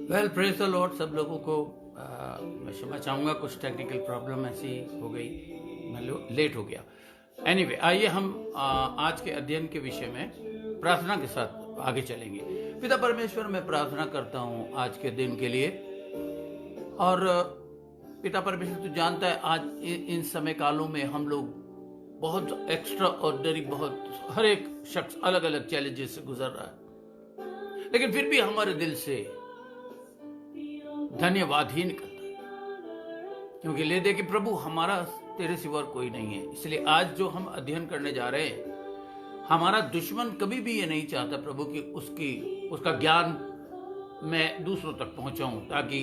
Well praise the Lord. सब लोगों को मैं क्षमा चाहूँगा, कुछ टेक्निकल प्रॉब्लम ऐसी हो गई, मैं लेट हो गया। एनीवे, आइए हम आज के अध्ययन के विषय में प्रार्थना के साथ आगे चलेंगे। पिता परमेश्वर, मैं प्रार्थना करता हूँ आज के दिन के लिए। और पिता परमेश्वर, तू जानता है आज इन समय कालों में हम लोग बहुत एक्स्ट्रा ऑर्डिनरी, बहुत हर एक शख्स अलग अलग चैलेंजेस से गुजर रहा है, लेकिन फिर भी हमारे दिल से धन्यवाद ही निकलता है, क्योंकि ले दे कि प्रभु हमारा तेरे सिवा कोई नहीं है। इसलिए आज जो हम अध्ययन करने जा रहे हैं, हमारा दुश्मन कभी भी ये नहीं चाहता प्रभु कि उसका ज्ञान मैं दूसरों तक पहुंचाऊं, ताकि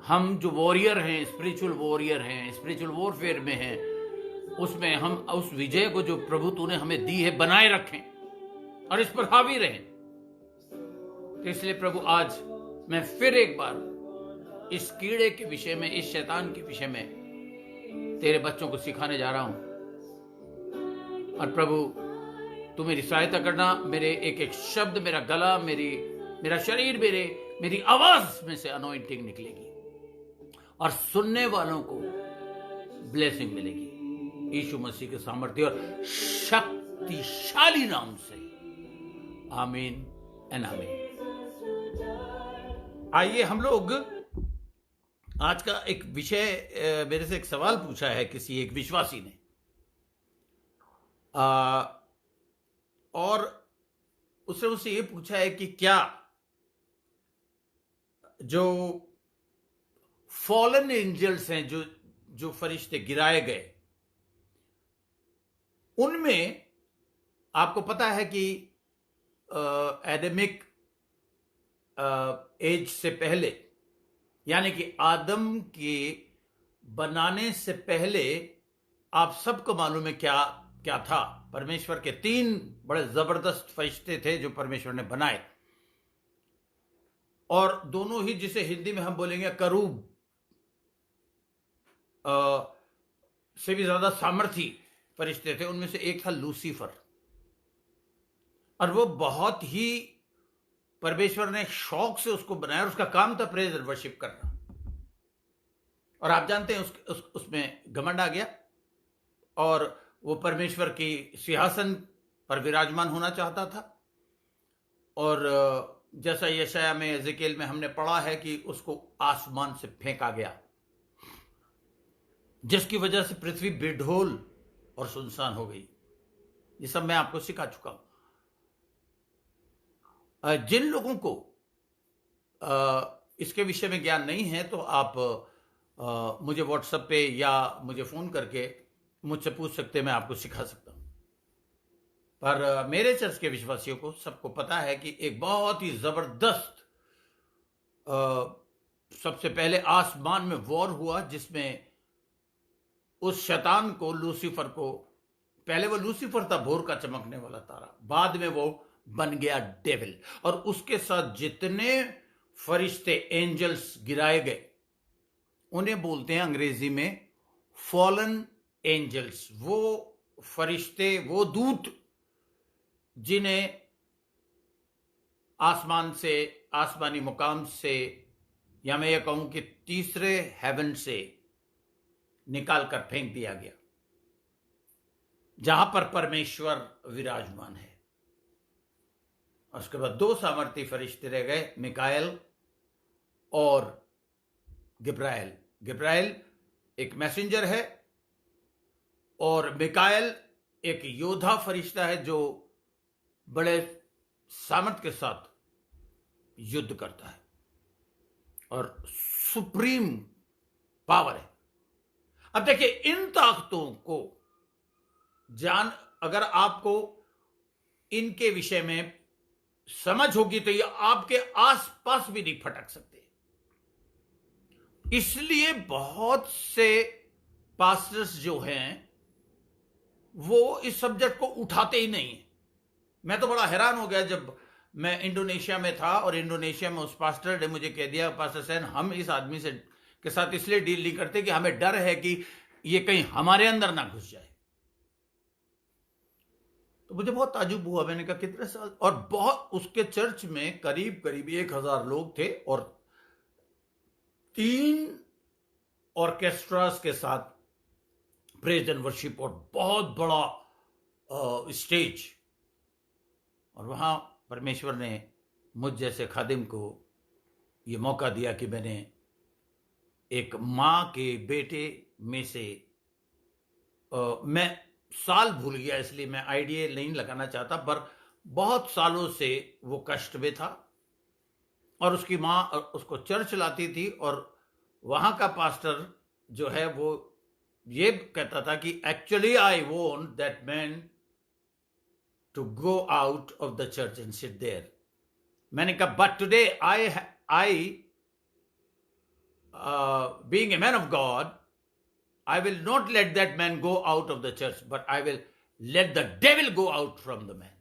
हम जो वॉरियर हैं, स्पिरिचुअल वॉरियर हैं, स्पिरिचुअल वॉरफेयर में हैं, उसमें हम उस विजय को जो प्रभु तूने हमें दी है बनाए रखें और इस पर हावी रहें। तो इसलिए प्रभु आज मैं फिर एक बार इस कीड़े के विषय में, इस शैतान के विषय में तेरे बच्चों को सिखाने जा रहा हूं। और प्रभु तू मेरी सहायता करना, मेरे एक एक शब्द, मेरा गला, मेरा शरीर, मेरी आवाज में से अनॉइंटिंग निकलेगी और सुनने वालों को ब्लेसिंग मिलेगी यीशु मसीह के सामर्थ्य और शक्तिशाली नाम से। आमीन एंड आमीन। आइए हम लोग आज का एक विषय, मेरे से एक सवाल पूछा है किसी एक विश्वासी ने, और उसने मुझसे ये पूछा है कि क्या जो फॉलन एंजल्स हैं, जो फरिश्ते गिराए गए, उनमें आपको पता है कि एडमिक एज से पहले, यानी कि आदम के बनाने से पहले, आप सबको मालूम है क्या था। परमेश्वर के 3 बड़े जबरदस्त फरिश्ते थे जो परमेश्वर ने बनाए, और दोनों ही, जिसे हिंदी में हम बोलेंगे करूब, से भी ज्यादा सामर्थी फरिश्ते थे। उनमें से एक था लूसीफर, और वो बहुत ही परमेश्वर ने शौक से उसको बनाया, और उसका काम था प्रेज और वर्शिप करना। और आप जानते हैं उसमें घमंड आ गया, और वो परमेश्वर की सिंहासन पर विराजमान होना चाहता था। और जैसा यशाया में, एजेकिएल में हमने पढ़ा है कि उसको आसमान से फेंका गया, जिसकी वजह से पृथ्वी बेढोल और सुनसान हो गई। ये सब मैं आपको सिखा चुका हूं। जिन लोगों को इसके विषय में ज्ञान नहीं है, तो आप मुझे व्हाट्सएप पे या मुझे फोन करके मुझसे पूछ सकते हैं, मैं आपको सिखा सकता हूं। पर मेरे चर्च के विश्वासियों को सबको पता है कि एक बहुत ही जबरदस्त सबसे पहले आसमान में वॉर हुआ, जिसमें उस शैतान को, लूसीफर को, पहले वो लूसीफर था, भोर का चमकने वाला तारा, बाद में वो बन गया डेविल, और उसके साथ जितने फरिश्ते, एंजल्स गिराए गए, उन्हें बोलते हैं अंग्रेजी में फॉलन एंजल्स। वो फरिश्ते, वो दूत जिन्हें आसमान से, आसमानी मुकाम से, या मैं ये कहूं कि तीसरे हेवन से निकाल कर फेंक दिया गया, जहां पर परमेश्वर विराजमान है। और उसके बाद 2 सामर्थी फरिश्ते रह गए, मिकाएल और गिब्राएल। गिब्राएल एक मैसेंजर है, और मिकाएल एक योद्धा फरिश्ता है जो बड़े सामर्थ के साथ युद्ध करता है और सुप्रीम पावर है। अब देखिए, इन ताकतों को अगर आपको इनके विषय में समझ होगी, तो ये आपके आसपास भी नहीं फटक सकते। इसलिए बहुत से पास्टर्स जो हैं, वो इस सब्जेक्ट को उठाते ही नहीं। मैं तो बड़ा हैरान हो गया जब मैं इंडोनेशिया में था, और इंडोनेशिया में उस पास्टर ने मुझे कह दिया, पास्टर सैन, हम इस आदमी के साथ इसलिए डील नहीं करते कि हमें डर है कि ये कहीं हमारे अंदर ना घुस जाए। तो मुझे बहुत ताजुब हुआ। मैंने कहा कितने साल, और बहुत, उसके चर्च में करीब 1000 लोग थे, और 3 ऑर्केस्ट्रास के साथ प्रेज एंड वर्शिप और बहुत बड़ा स्टेज, और वहां परमेश्वर ने मुझ जैसे खादिम को ये मौका दिया कि मैंने एक माँ के बेटे में से मैं साल भूल गया इसलिए मैं आइडिया नहीं लगाना चाहता, पर बहुत सालों से वो कष्ट में था और उसकी माँ उसको चर्च लाती थी, और वहां का पास्टर जो है वो ये कहता था कि actually I want that man to go out of the church and sit there. मैंने कहा but today I being a man of God, I will not let that man go out of the church, but I will let the devil go out from the man.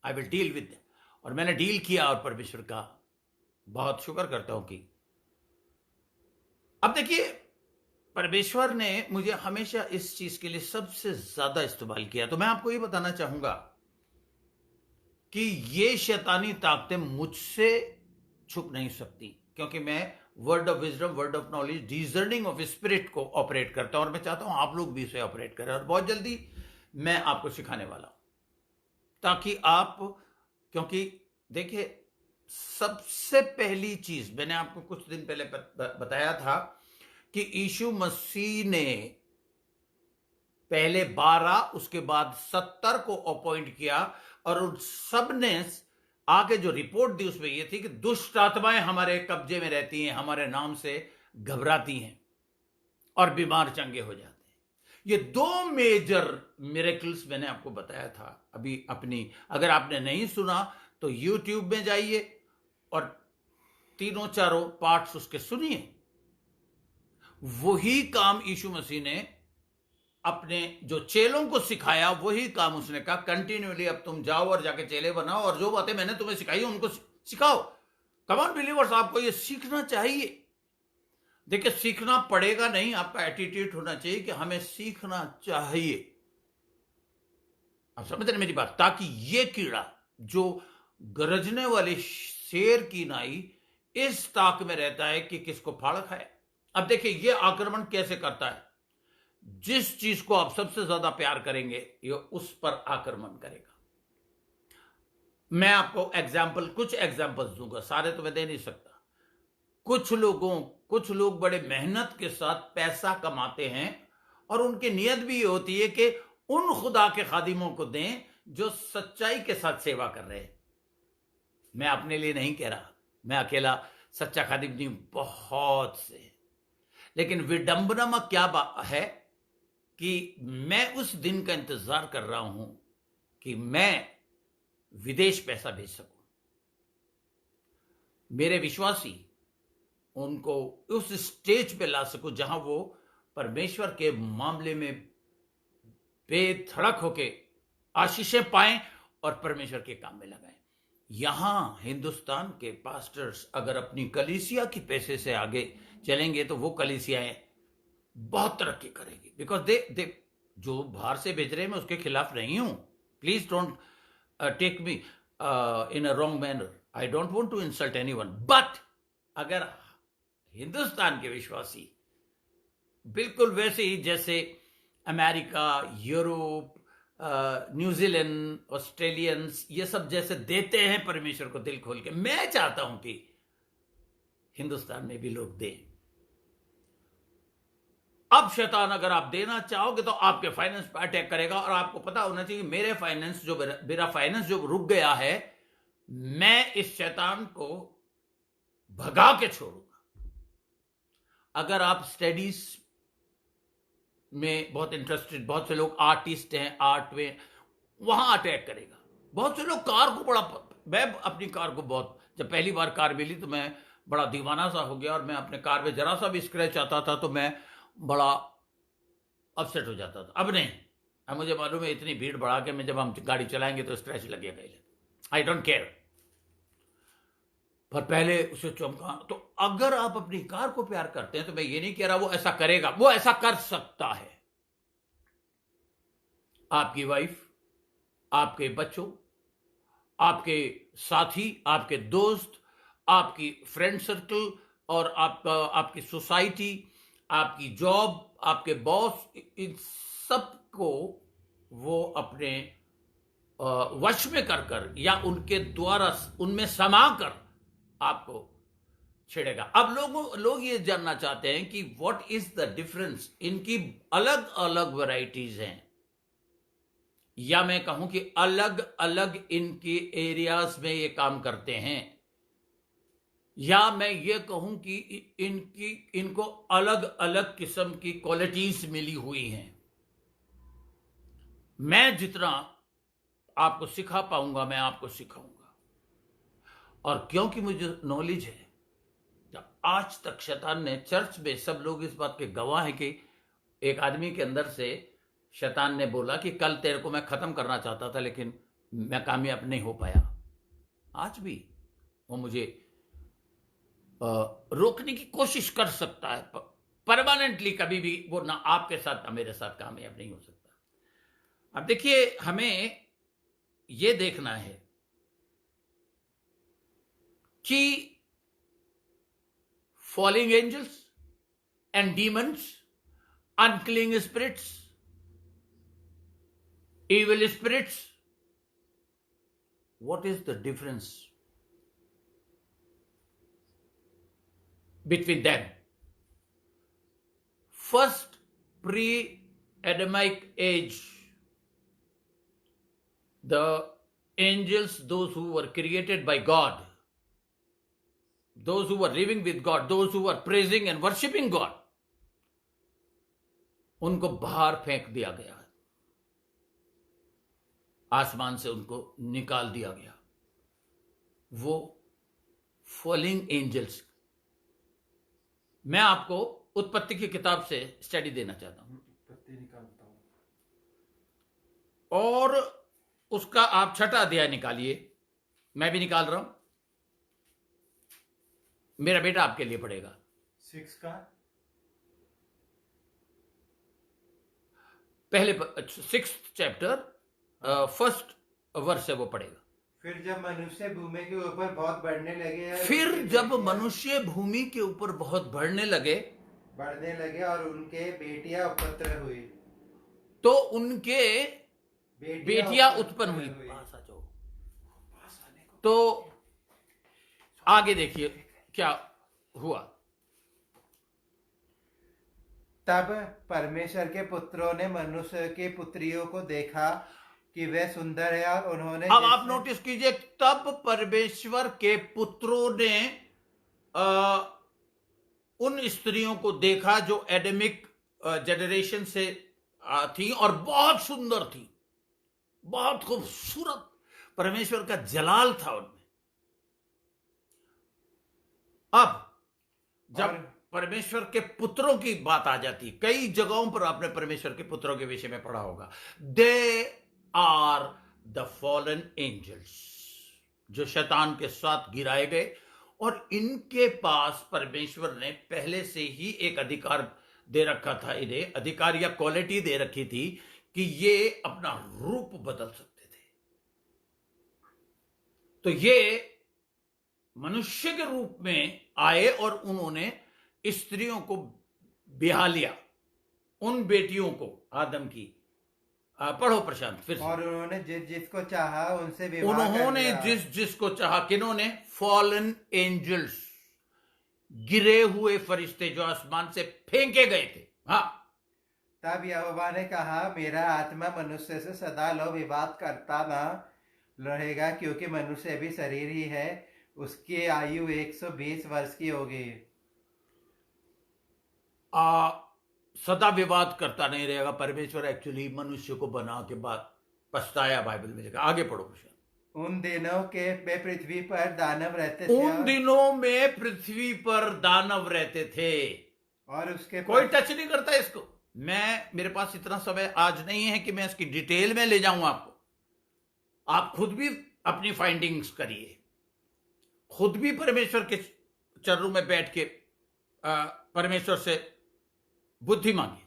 I will deal with them. और मैंने deal किया और परमेश्वर का बहुत शुक्र करता हूं कि अब देखिए परमेश्वर ने मुझे हमेशा इस चीज के लिए सबसे ज्यादा इस्तेमाल किया। तो मैं आपको ये बताना चाहूंगा कि ये शैतानी ताकतें मुझसे छुप नहीं सकती, क्योंकि मैं word of wisdom, word of knowledge, discerning of spirit को ऑपरेट करता हूं, और मैं चाहता हूं आप लोग भी इसे ऑपरेट करें, और बहुत जल्दी मैं आपको सिखाने वाला हूं ताकि आप, क्योंकि देखिए सबसे पहली चीज मैंने आपको कुछ दिन पहले बताया था कि यीशु मसीह ने पहले 12 उसके बाद 70 को अपॉइंट किया, और उन सब ने आके जो रिपोर्ट दी उसमें यह थी कि दुष्ट आत्माएं हमारे कब्जे में रहती हैं, हमारे नाम से घबराती हैं और बीमार चंगे हो जाते हैं। ये 2 मेजर मिरेकल्स मैंने आपको बताया था अभी अपनी, अगर आपने नहीं सुना तो यूट्यूब में जाइए और 3-4 पार्ट्स उसके सुनिए। वही काम यीशु मसीह ने अपने जो चेलों को सिखाया, वही काम उसने कहा कंटिन्यूअली अब तुम जाओ और जाके चेले बनाओ और जो बातें मैंने तुम्हें सिखाई उनको सिखाओ। कम ऑन बिलीवर्स, आपको ये सीखना चाहिए। देखिए सीखना पड़ेगा नहीं, आपका एटीट्यूड होना चाहिए कि हमें सीखना चाहिए। आप समझ रहे मेरी बात? ताकि ये कीड़ा जो गरजने वाले शेर की नाई इस ताक में रहता है कि किसको फाड़ खाए। अब देखिए ये आक्रमण कैसे करता है, जिस चीज को आप सबसे ज्यादा प्यार करेंगे ये उस पर आक्रमण करेगा। मैं आपको कुछ एग्जाम्पल्स दूंगा, सारे तो मैं दे नहीं सकता। कुछ लोग बड़े मेहनत के साथ पैसा कमाते हैं और उनकी नीयत भी ये होती है कि उन खुदा के खादिमों को दें जो सच्चाई के साथ सेवा कर रहे हैं। मैं अपने लिए नहीं कह रहा, मैं अकेला सच्चा खादिम नहीं, बहुत से। लेकिन विडंबना क्या है कि मैं उस दिन का इंतजार कर रहा हूं कि मैं विदेश पैसा भेज सकूं, मेरे विश्वासी उनको उस स्टेज पे ला सकूं जहां वो परमेश्वर के मामले में बेधड़क होके आशीषें पाएं और परमेश्वर के काम में लगाएं। यहां हिंदुस्तान के पास्टर्स अगर अपनी कलीसिया की पैसे से आगे चलेंगे तो वो कलीसियाएं बहुत तरक्की करेगी। बिकॉज दे जो बाहर से भेज रहे हैं, मैं उसके खिलाफ नहीं हूं, please don't take me in a wrong manner, I don't want to insult anyone, but अगर हिंदुस्तान के विश्वासी बिल्कुल वैसे ही जैसे अमेरिका, यूरोप, न्यूजीलैंड, ऑस्ट्रेलियंस ये सब जैसे देते हैं परमेश्वर को दिल खोल के, मैं चाहता हूं कि हिंदुस्तान में भी लोग दें। अब शैतान अगर आप देना चाहोगे तो आपके फाइनेंस पर अटैक करेगा, और आपको पता होना चाहिए मेरा फाइनेंस जो रुक गया है, मैं इस शैतान को भगा के छोड़ूंगा। अगर आप स्टडीज में बहुत इंटरेस्टेड, बहुत से लोग आर्टिस्ट हैं, आर्ट में, वहां अटैक करेगा। बहुत से लोग कार को मैं अपनी कार को बहुत, जब पहली बार कार मिली तो मैं बड़ा दीवाना सा हो गया, और मैं अपने कार में जरा सा भी स्क्रैच आता था तो मैं बड़ा अपसेट हो जाता था। अब नहीं, अब मुझे मालूम है इतनी भीड़ बढ़ा के मैं जब हम गाड़ी चलाएंगे तो स्क्रैच लगेगा ही, आई डोंट केयर, पर पहले उसे चमका। तो अगर आप अपनी कार को प्यार करते हैं तो मैं ये नहीं कह रहा वो ऐसा करेगा, वो ऐसा कर सकता है। आपकी वाइफ, आपके बच्चों, आपके साथी, आपके दोस्त, आपकी फ्रेंड सर्कल और आपका, आपकी सोसाइटी, आपकी जॉब, आपके बॉस, इन सब को वो अपने वश में कर या उनके द्वारा उनमें समा कर आपको छेड़ेगा। अब लोग ये जानना चाहते हैं कि व्हाट इज द डिफरेंस, इनकी अलग अलग वैरायटीज हैं, या मैं कहूं कि अलग अलग इनके एरियाज में ये काम करते हैं, या मैं ये कहूं कि इनको अलग अलग किस्म की क्वालिटीज मिली हुई हैं। मैं जितना आपको सिखा पाऊंगा मैं आपको सिखाऊंगा, और क्योंकि मुझे नॉलेज है, जब आज तक शैतान ने चर्च में, सब लोग इस बात के गवाह हैं कि एक आदमी के अंदर से शैतान ने बोला कि कल तेरे को मैं खत्म करना चाहता था लेकिन मैं कामयाब नहीं हो पाया। आज भी वो मुझे रोकने की कोशिश कर सकता है, परमानेंटली कभी भी वो ना आपके साथ ना मेरे साथ कामयाब नहीं हो सकता। अब देखिए, हमें ये देखना है कि falling angels and demons, unclean spirits, evil spirits, what is the difference between them? First pre-Adamic age, the angels, those who were created by God, those who were living with God, those who were praising and worshiping God, उनको बाहर फेंक दिया गया, आसमान से उनको निकाल दिया गया। वो फॉलिंग एंजल्स, मैं आपको उत्पत्ति की किताब से स्टडी देना चाहता हूं, उत्पत्ति निकालता हूं, और उसका आप 6वां अध्याय निकालिए। मैं भी निकाल रहा हूं, मेरा बेटा आपके लिए पढ़ेगा। 6 का पहले 6th चैप्टर फर्स्ट वर्ष से वो पढ़ेगा। फिर जब मनुष्य भूमि के ऊपर बहुत बढ़ने लगे, बढ़ने लगे और उनके बेटियां उपत्र हुई, तो उनके बेटियां उत्पन्न हुई। तो आगे देखिए क्या हुआ। तब परमेश्वर के पुत्रों ने मनुष्य की पुत्रियों को देखा कि वे सुंदर है, और उन्होंने, अब आप नोटिस कीजिए, तब परमेश्वर के पुत्रों ने उन स्त्रियों को देखा जो एडमिक जनरेशन से थी और बहुत सुंदर थी, बहुत खूबसूरत, परमेश्वर का जलाल था उनमें। अब जब परमेश्वर के पुत्रों की बात आ जाती, कई जगहों पर आपने परमेश्वर के पुत्रों के विषय में पढ़ा होगा, they are the fallen angels, जो शैतान के साथ गिराए गए, और इनके पास परमेश्वर ने पहले से ही एक अधिकार दे रखा था, इन्हें अधिकार या क्वालिटी दे रखी थी कि ये अपना रूप बदल सकते थे। तो ये मनुष्य के रूप में आए और उन्होंने स्त्रियों को ब्याह लिया, उन बेटियों को, आदम की। पढ़ो प्रशांत फिर से। और उन्होंने जिसको चाहा उनसे विवाह, उन्होंने जिसको चाहा, किन्होंने? फॉलन एंजल्स, गिरे हुए फरिश्ते जो आसमान से फेंके गए थे। हाँ, तब यहोवा ने कहा, मेरा आत्मा मनुष्य से सदा लो विवाद करता न रहेगा, क्योंकि मनुष्य भी शरीर ही है, उसकी आयु 120 वर्ष की होगी। सदा विवाद करता नहीं रहेगा। परमेश्वर एक्चुअली मनुष्य को बना के बाद पछताया, बाइबल में लिखा। आगे पढ़ो प्रशांत। उन दिनों के पृथ्वी पर दानव रहते थे, उन दिनों में पृथ्वी पर दानव रहते थे, और उसके कोई टच नहीं करता इसको। मेरे पास इतना समय आज नहीं है कि मैं इसकी डिटेल में ले जाऊं आपको। आप खुद भी अपनी फाइंडिंग्स करिए, खुद भी परमेश्वर के चरणों में बैठ के परमेश्वर से बुद्धि मांगिए।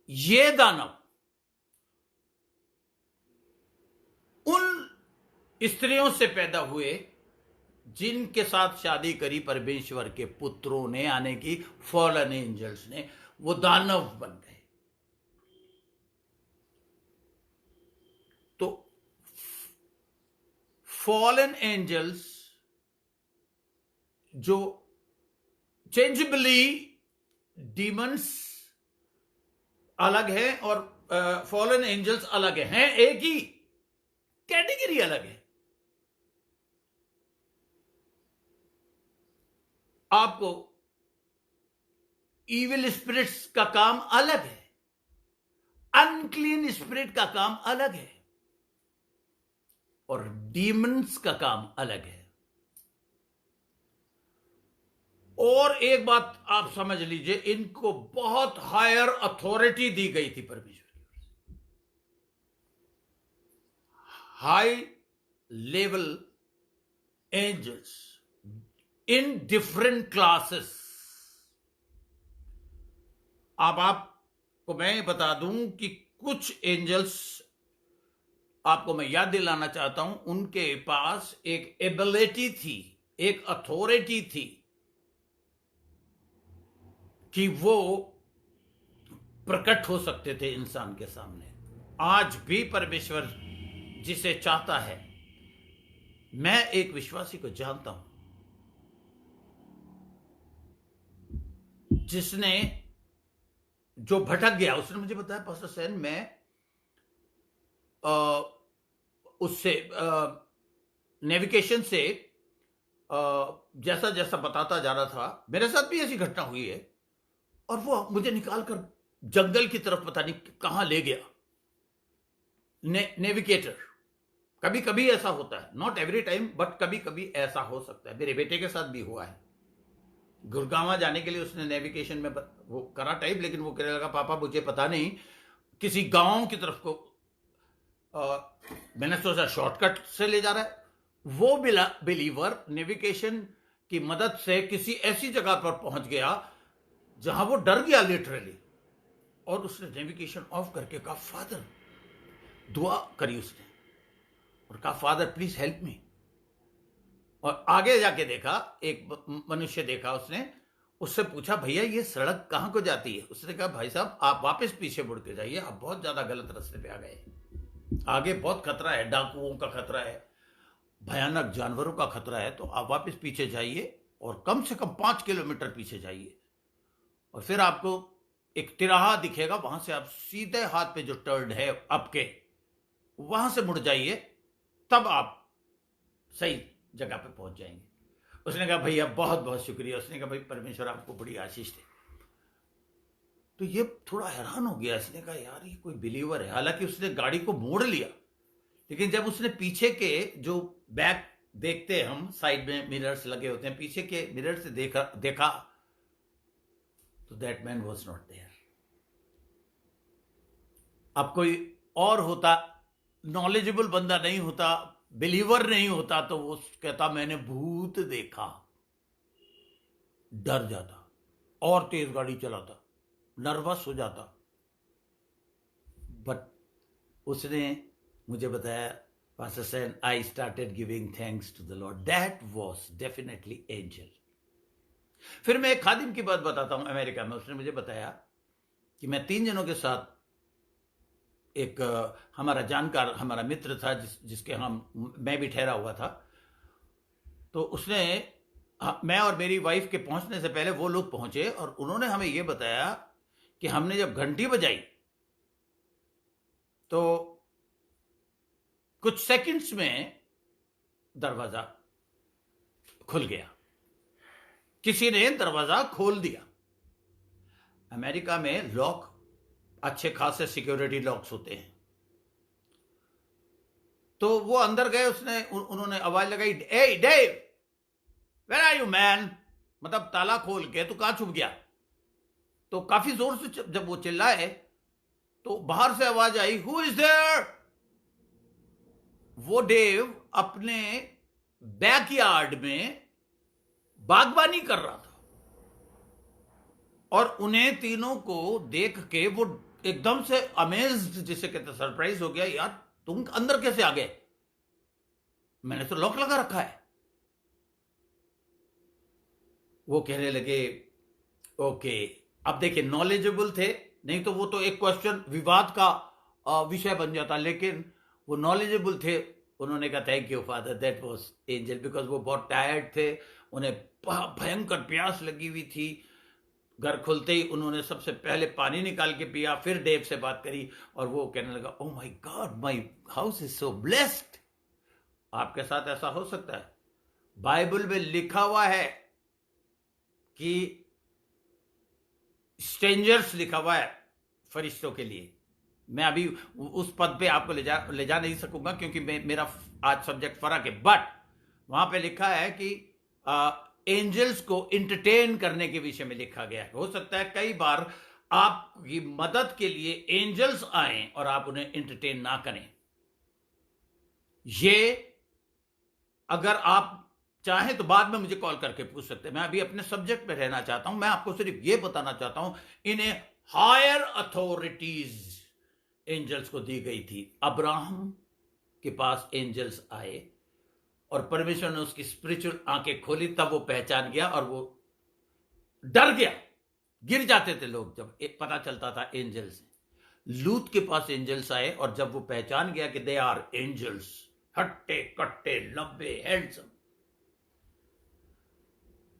ये दानव उन स्त्रियों से पैदा हुए जिनके साथ शादी करी परमेश्वर के पुत्रों ने, आने की फॉलन एंजल्स ने, वो दानव बन गए। तो फॉलन एंजल्स जो चेंजेबली डीमंस अलग है और फॉलन एंजल्स अलग हैं, एक ही कैटेगरी अलग है। आपको इविल स्पिरिट्स का काम अलग है, अनक्लीन स्पिरिट का काम अलग है, और डीमंस का काम अलग है। और एक बात आप समझ लीजिए, इनको बहुत हायर अथॉरिटी दी गई थी परमेश्वर की ओर से। High level angels in different classes. अब आपको मैं बता दूं कि कुछ एंजल्स, आपको मैं याद दिलाना चाहता हूं, उनके पास एक एबिलिटी थी, एक अथॉरिटी थी कि वो प्रकट हो सकते थे इंसान के सामने। आज भी परमेश्वर जिसे चाहता है, मैं एक विश्वासी को जानता हूं जिसने, जो भटक गया, उसने मुझे बताया, पास्टर सैन मैं उससे नेविगेशन से जैसा जैसा बताता जा रहा था, मेरे साथ भी ऐसी घटना हुई है, और वो मुझे निकालकर जंगल की तरफ पता नहीं कहां ले गया। नेविगेटर, कभी कभी ऐसा होता है, नॉट एवरी टाइम, बट कभी कभी ऐसा हो सकता है। मेरे बेटे के साथ भी हुआ है। गुड़गांव जाने के लिए उसने नेविगेशन में वो करा टाइप, लेकिन वो कहने लगा पापा मुझे पता नहीं, किसी गांव की तरफ को मैंने सोचा शॉर्टकट से ले जा रहा है। वो बिलीवर नेविगेशन की मदद से किसी ऐसी जगह पर पहुंच गया जहां वो डर गया लिटरली, और उसने नेविगेशन ऑफ करके कहा फादर, दुआ करी उसने और कहा फादर प्लीज हेल्प मी। और आगे जाके देखा, एक मनुष्य देखा उसने, उससे पूछा भैया ये सड़क कहां को जाती है? उसने कहा भाई साहब आप वापस पीछे मुड़ के जाइए, आप बहुत ज्यादा गलत रास्ते पे आ गए, आगे बहुत खतरा है, डाकुओं का खतरा है, भयानक जानवरों का खतरा है, तो आप वापस पीछे जाइए और कम से कम 5 किलोमीटर पीछे जाइए, और फिर आपको एक तिराहा दिखेगा, वहां से आप सीधे हाथ पे जो टर्न है आपके, वहां से मुड़ जाइए, तब आप सही जगह पे पहुंच जाएंगे। उसने कहा भैया बहुत बहुत शुक्रिया। उसने कहा भाई परमेश्वर आपको बड़ी आशीष दे। तो ये थोड़ा हैरान हो गया, इसने कहा यार ये कोई बिलीवर है। हालांकि उसने गाड़ी को मोड़ लिया, लेकिन जब उसने पीछे के जो बैक देखते, हम साइड में मिरर्स लगे होते हैं, पीछे के मिरर से देखा तो that man was not there. अब कोई और होता, नॉलेजेबल बंदा नहीं होता, बिलीवर नहीं होता, तो वो कहता मैंने भूत देखा, डर जाता और तेज गाड़ी चलाता, नर्वस हो जाता। बट उसने मुझे बताया पास्टर सैन, I started giving thanks to the lord, that was definitely angel. फिर मैं एक खादिम की बात बताता हूं अमेरिका में। उसने मुझे बताया कि मैं 3 जनों के साथ, एक हमारा जानकार, हमारा मित्र था जिसके मैं भी ठहरा हुआ था, तो उसने, मैं और मेरी वाइफ के पहुंचने से पहले वो लोग पहुंचे, और उन्होंने हमें यह बताया कि हमने जब घंटी बजाई तो कुछ सेकंड्स में दरवाजा खुल गया, किसी ने दरवाजा खोल दिया। अमेरिका में लॉक अच्छे खासे सिक्योरिटी लॉक्स होते हैं, तो वो अंदर गए, उन्होंने आवाज लगाई, hey Dave where are you man, मतलब ताला खोल के तू कहां छुप गया? तो काफी जोर से जब वो चिल्लाए तो बाहर से आवाज आई, हु इज देयर? वो डेव अपने बैकयार्ड में बागवानी कर रहा था, और उन्हें तीनों को देख के वो एकदम से अमेज्ड, जिसे कहते सरप्राइज हो गया, यार तुम अंदर कैसे आ गए? मैंने तो लॉक लगा रखा है। वो कहने लगे ओके। अब देखिए, नॉलेजेबल थे, नहीं तो वो तो एक क्वेश्चन विवाद का विषय बन जाता, लेकिन वो नॉलेजेबल थे। उन्होंने कहा thank you father, that was angel, because वो बहुत टायर्ड थे, उन्हें भयंकर प्यास लगी हुई थी। घर खुलते ही उन्होंने सबसे पहले पानी निकाल के पिया, फिर देव से बात करी, और वो कहने लगा oh my God, my house is so blessed. आपके साथ ऐसा हो सकता है? बाइबल में लिखा हुआ है कि स्ट्रेंजर्स लिखा हुआ है फरिश्तों के लिए। मैं अभी उस पद पे आपको ले जा नहीं सकूंगा, क्योंकि मेरा आज सब्जेक्ट फर्क है, बट वहां पे लिखा है कि एंजल्स को इंटरटेन करने के विषय में लिखा गया है। हो सकता है कई बार आपकी मदद के लिए एंजल्स आए और आप उन्हें इंटरटेन ना करें। ये अगर आप चाहें तो बाद में मुझे कॉल करके पूछ सकते हैं, मैं अभी अपने सब्जेक्ट पे रहना चाहता हूं। मैं आपको सिर्फ ये बताना चाहता हूं, इन्हें हायर अथॉरिटीज एंजल्स को दी गई थी। अब्राहम के पास एंजल्स आए और परमेश्वर ने उसकी स्पिरिचुअल आंखें खोली, तब वो पहचान गया और वो डर गया। गिर जाते थे लोग जब पता चलता था एंजल्स से। लूत के पास एंजल्स आए और जब वो पहचान गया कि दे आर एंजल्स, हट्टे कट्टे लंबे हैंडसम।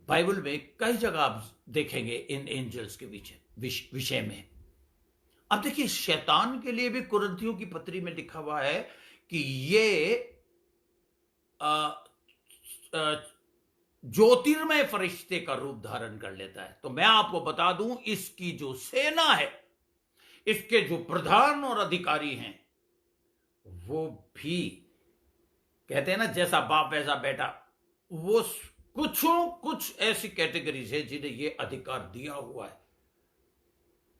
बाइबल में कई जगह आप देखेंगे इन एंजल्स के विषय में। अब देखिए, शैतान के लिए भी कुरिन्थियों की पत्री में लिखा हुआ है कि ये ज्योतिर्मय फरिश्ते का रूप धारण कर लेता है। तो मैं आपको बता दूं, इसकी जो सेना है, इसके जो प्रधान और अधिकारी हैं, वो भी कहते हैं ना जैसा बाप वैसा बेटा, वो कुछ ऐसी कैटेगरीज है जिन्हें ये अधिकार दिया हुआ है।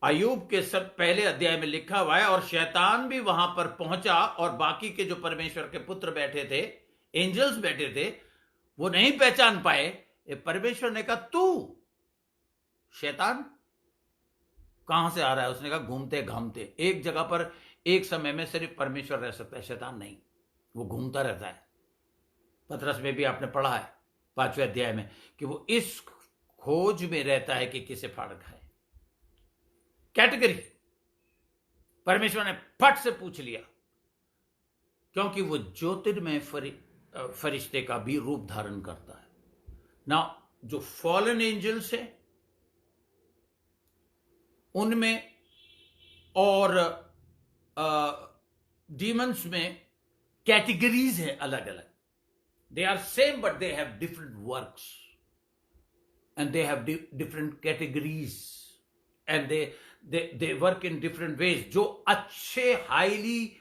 अय्यूब के सब पहले अध्याय में लिखा हुआ है, और शैतान भी वहां पर पहुंचा और बाकी के जो परमेश्वर के पुत्र बैठे थे, एंजल्स बैठे थे, वो नहीं पहचान पाए। परमेश्वर ने कहा तू शैतान कहां से आ रहा है? उसने कहा घूमते घामते। एक जगह पर एक समय में सिर्फ परमेश्वर रह सकता है, शैतान नहीं, वो घूमता रहता है। पतरस में भी आपने पढ़ा है 5वें अध्याय में कि वो इस खोज में रहता है कि किसे फाड़ खाए। कैटेगरी परमेश्वर ने फट से पूछ लिया, क्योंकि वो ज्योतिर्मय फरिश्ते का भी रूप धारण करता है ना। जो फॉलन एंजल्स है उनमें और डीमंस में कैटेगरीज है अलग अलग। They are same but they have different works and they have different categories and they work in different ways. जो अच्छे highly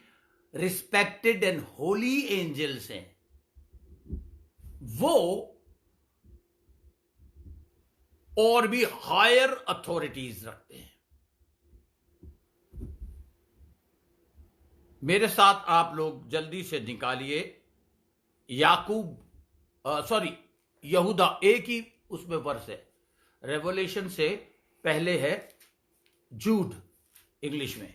respected and holy angels हैं, वो और भी हायर अथॉरिटीज रखते हैं। मेरे साथ आप लोग जल्दी से निकालिए यहूदा, एक ही उसमें वर्ष है। रेवोल्यूशन से पहले है जूड इंग्लिश में।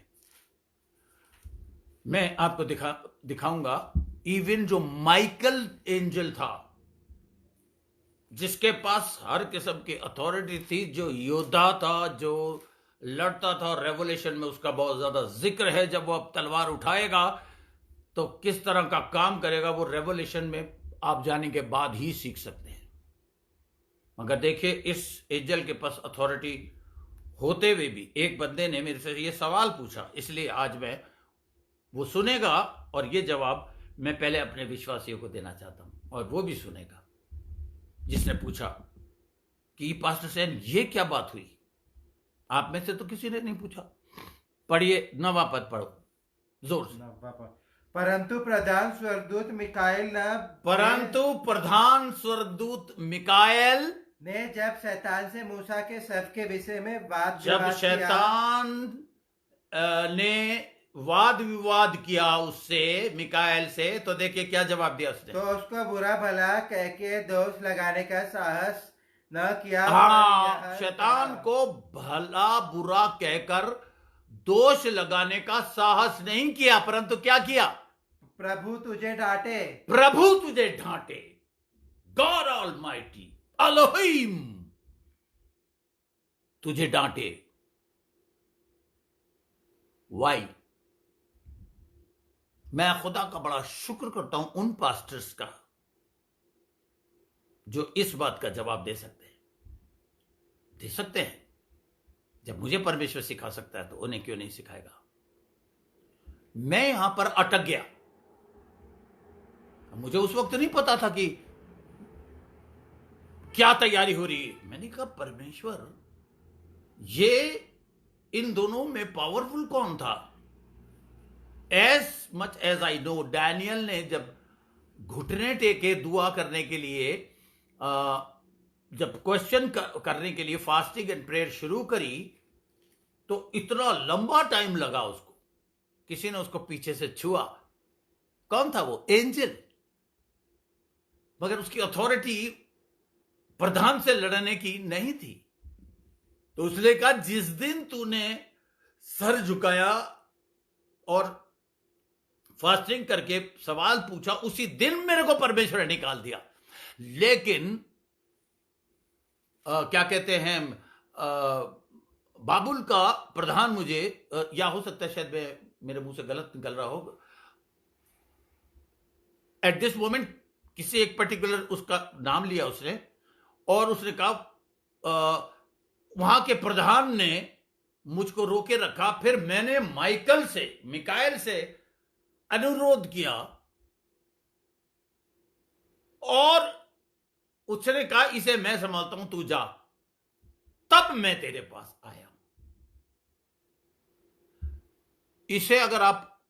मैं आपको दिखाऊंगा इवन जो माइकल एंजल था, जिसके पास हर किस्म की अथॉरिटी थी, जो योद्धा था, जो लड़ता था, और रेवोल्यूशन में उसका बहुत ज्यादा जिक्र है। जब वो अब तलवार उठाएगा तो किस तरह का काम करेगा, वो रेवोल्यूशन में आप जाने के बाद ही सीख सकते हैं। मगर देखिए, इस एंजल के पास अथॉरिटी होते हुए भी एक बंदे ने मेरे से ये सवाल पूछा, इसलिए आज मैं वो सुनेगा और ये जवाब मैं पहले अपने विश्वासियों को देना चाहता हूं और वो भी सुनेगा। जिसने पूछा कि पास्टर सेन ये क्या बात हुई, आप में से तो किसी ने नहीं पूछा। पढ़िए 9वां पद, पढ़ो जोर से। परंतु प्रधान स्वर्गदूत मिकाएल ने जब शैतान से मूसा के शव के विषय में वाद विवाद किया उससे, मिकाएल से, तो देखिए क्या जवाब दिया उसने। तो उसको बुरा भला कह के दोष लगाने का साहस न किया। हाँ, शैतान को भला बुरा कहकर दोष लगाने का साहस नहीं किया, परंतु क्या किया? प्रभु तुझे डांटे, प्रभु तुझे डांटे। गॉड ऑलमाइटी, एलोहिम तुझे डांटे। वाई? मैं खुदा का बड़ा शुक्र करता हूं उन पास्टर्स का जो इस बात का जवाब दे सकते हैं। जब मुझे परमेश्वर सिखा सकता है तो उन्हें क्यों नहीं सिखाएगा। मैं यहां पर अटक गया। मुझे उस वक्त नहीं पता था कि क्या तैयारी हो रही है। मैंने कहा परमेश्वर, ये इन दोनों में पावरफुल कौन था? As much as I know, Daniel ने जब घुटने टेके दुआ करने के लिए, जब क्वेश्चन करने के लिए फास्टिंग एंड प्रेयर शुरू करी, तो इतना लंबा टाइम लगा उसको। किसी ने उसको पीछे से छुआ। कौन था वो? एंजल। मगर उसकी अथॉरिटी प्रधान से लड़ने की नहीं थी। तो उसने कहा जिस दिन तूने सर झुकाया और फास्टिंग करके सवाल पूछा, उसी दिन मेरे को परमेश्वर ने निकाल दिया। लेकिन क्या कहते हैं, बाबुल का प्रधान मुझे, या हो सकता है शायद मेरे मुंह से गलत निकल रहा होगा, एट दिस मोमेंट किसी एक पर्टिकुलर उसका नाम लिया उसने, और उसने कहा वहां के प्रधान ने मुझको रोके रखा। फिर मैंने मिकाएल से अनुरोध किया और उसने कहा इसे मैं संभालता हूं, तू जा। तब मैं तेरे पास आया हूं। इसे अगर आप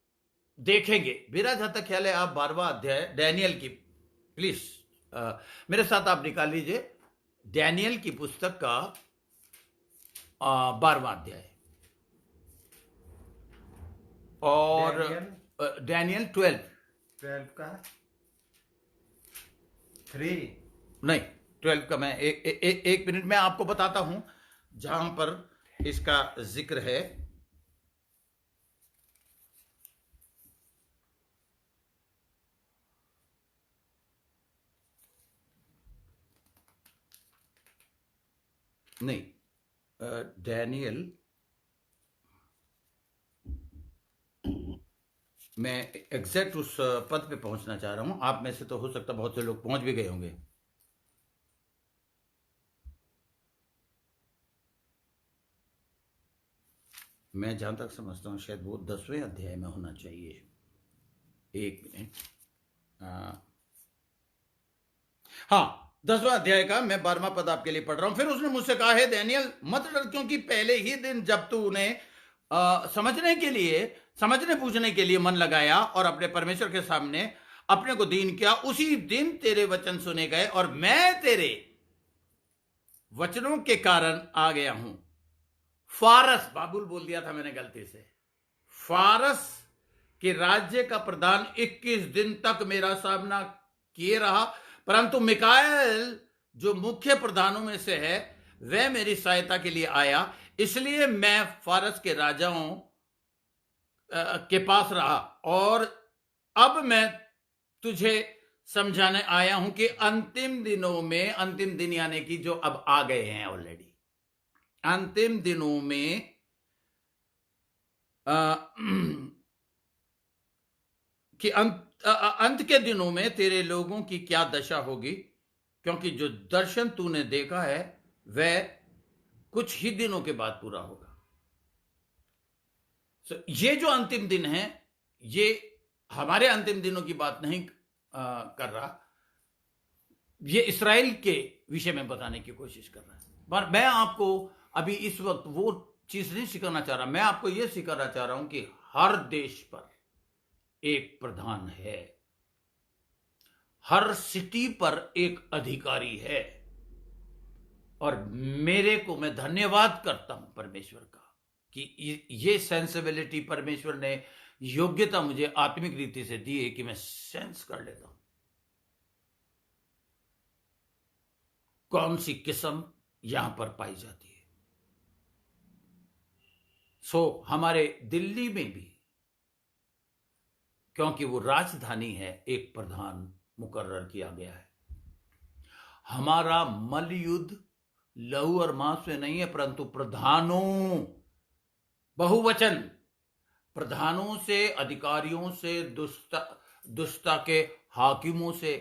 देखेंगे, मेरा जहां तक ख्याल है, आप 12वां अध्याय डैनियल की, प्लीज मेरे साथ आप निकाल लीजिए डैनियल की पुस्तक का 12वां अध्याय, और डैनियल 12 का 3 नहीं 12 का, मैं एक मिनट में आपको बताता हूं जहां पर इसका जिक्र है। नहीं, डैनियल, मैं एग्जैक्ट उस पद पे पहुंचना चाह रहा हूं। आप में से तो हो सकता बहुत से लोग पहुंच भी गए होंगे। मैं जहां तक समझता हूं शायद वो 10वें अध्याय में होना चाहिए। एक मिनट, हाँ 10वां अध्याय का मैं 12वां पद आपके लिए पढ़ रहा हूं। फिर उसने मुझसे कहा है डैनियल मत डर, क्योंकि पहले ही दिन जब तू उन्हें समझने पूछने के लिए मन लगाया और अपने परमेश्वर के सामने अपने को दीन किया, उसी दिन तेरे वचन सुने गए और मैं तेरे वचनों के कारण आ गया हूं। फारस, बाबुल बोल दिया था मैंने गलती से, फारस के राज्य का प्रधान 21 दिन तक मेरा सामना किए रहा, परंतु मिकाएल जो मुख्य प्रधानों में से है वह मेरी सहायता के लिए आया। इसलिए मैं फारस के राजाओं के पास रहा, और अब मैं तुझे समझाने आया हूं कि अंतिम दिनों में, अंतिम दिन यानी कि जो अब आ गए हैं ऑलरेडी, अंतिम दिनों में कि अंत के दिनों में तेरे लोगों की क्या दशा होगी, क्योंकि जो दर्शन तूने देखा है वह कुछ ही दिनों के बाद पूरा होगा। ये जो अंतिम दिन है, ये हमारे अंतिम दिनों की बात नहीं कर रहा, ये इस्राएल के विषय में बताने की कोशिश कर रहा है। पर मैं आपको अभी इस वक्त वो चीज नहीं सिखाना चाह रहा। मैं आपको यह सिखाना चाह रहा हूं कि हर देश पर एक प्रधान है, हर सिटी पर एक अधिकारी है, और मैं धन्यवाद करता हूं परमेश्वर का कि ये सेंसिबिलिटी परमेश्वर ने, योग्यता मुझे आत्मिक रीति से दी है कि मैं सेंस कर लेता हूं कौन सी किस्म यहां पर पाई जाती है। हमारे दिल्ली में भी, क्योंकि वो राजधानी है, एक प्रधान मुकर्रर किया गया है। हमारा मल्ल युद्ध लहू और मांस से नहीं है, परंतु प्रधानों, बहुवचन, प्रधानों से, अधिकारियों से, दुष्टता के हाकिमों से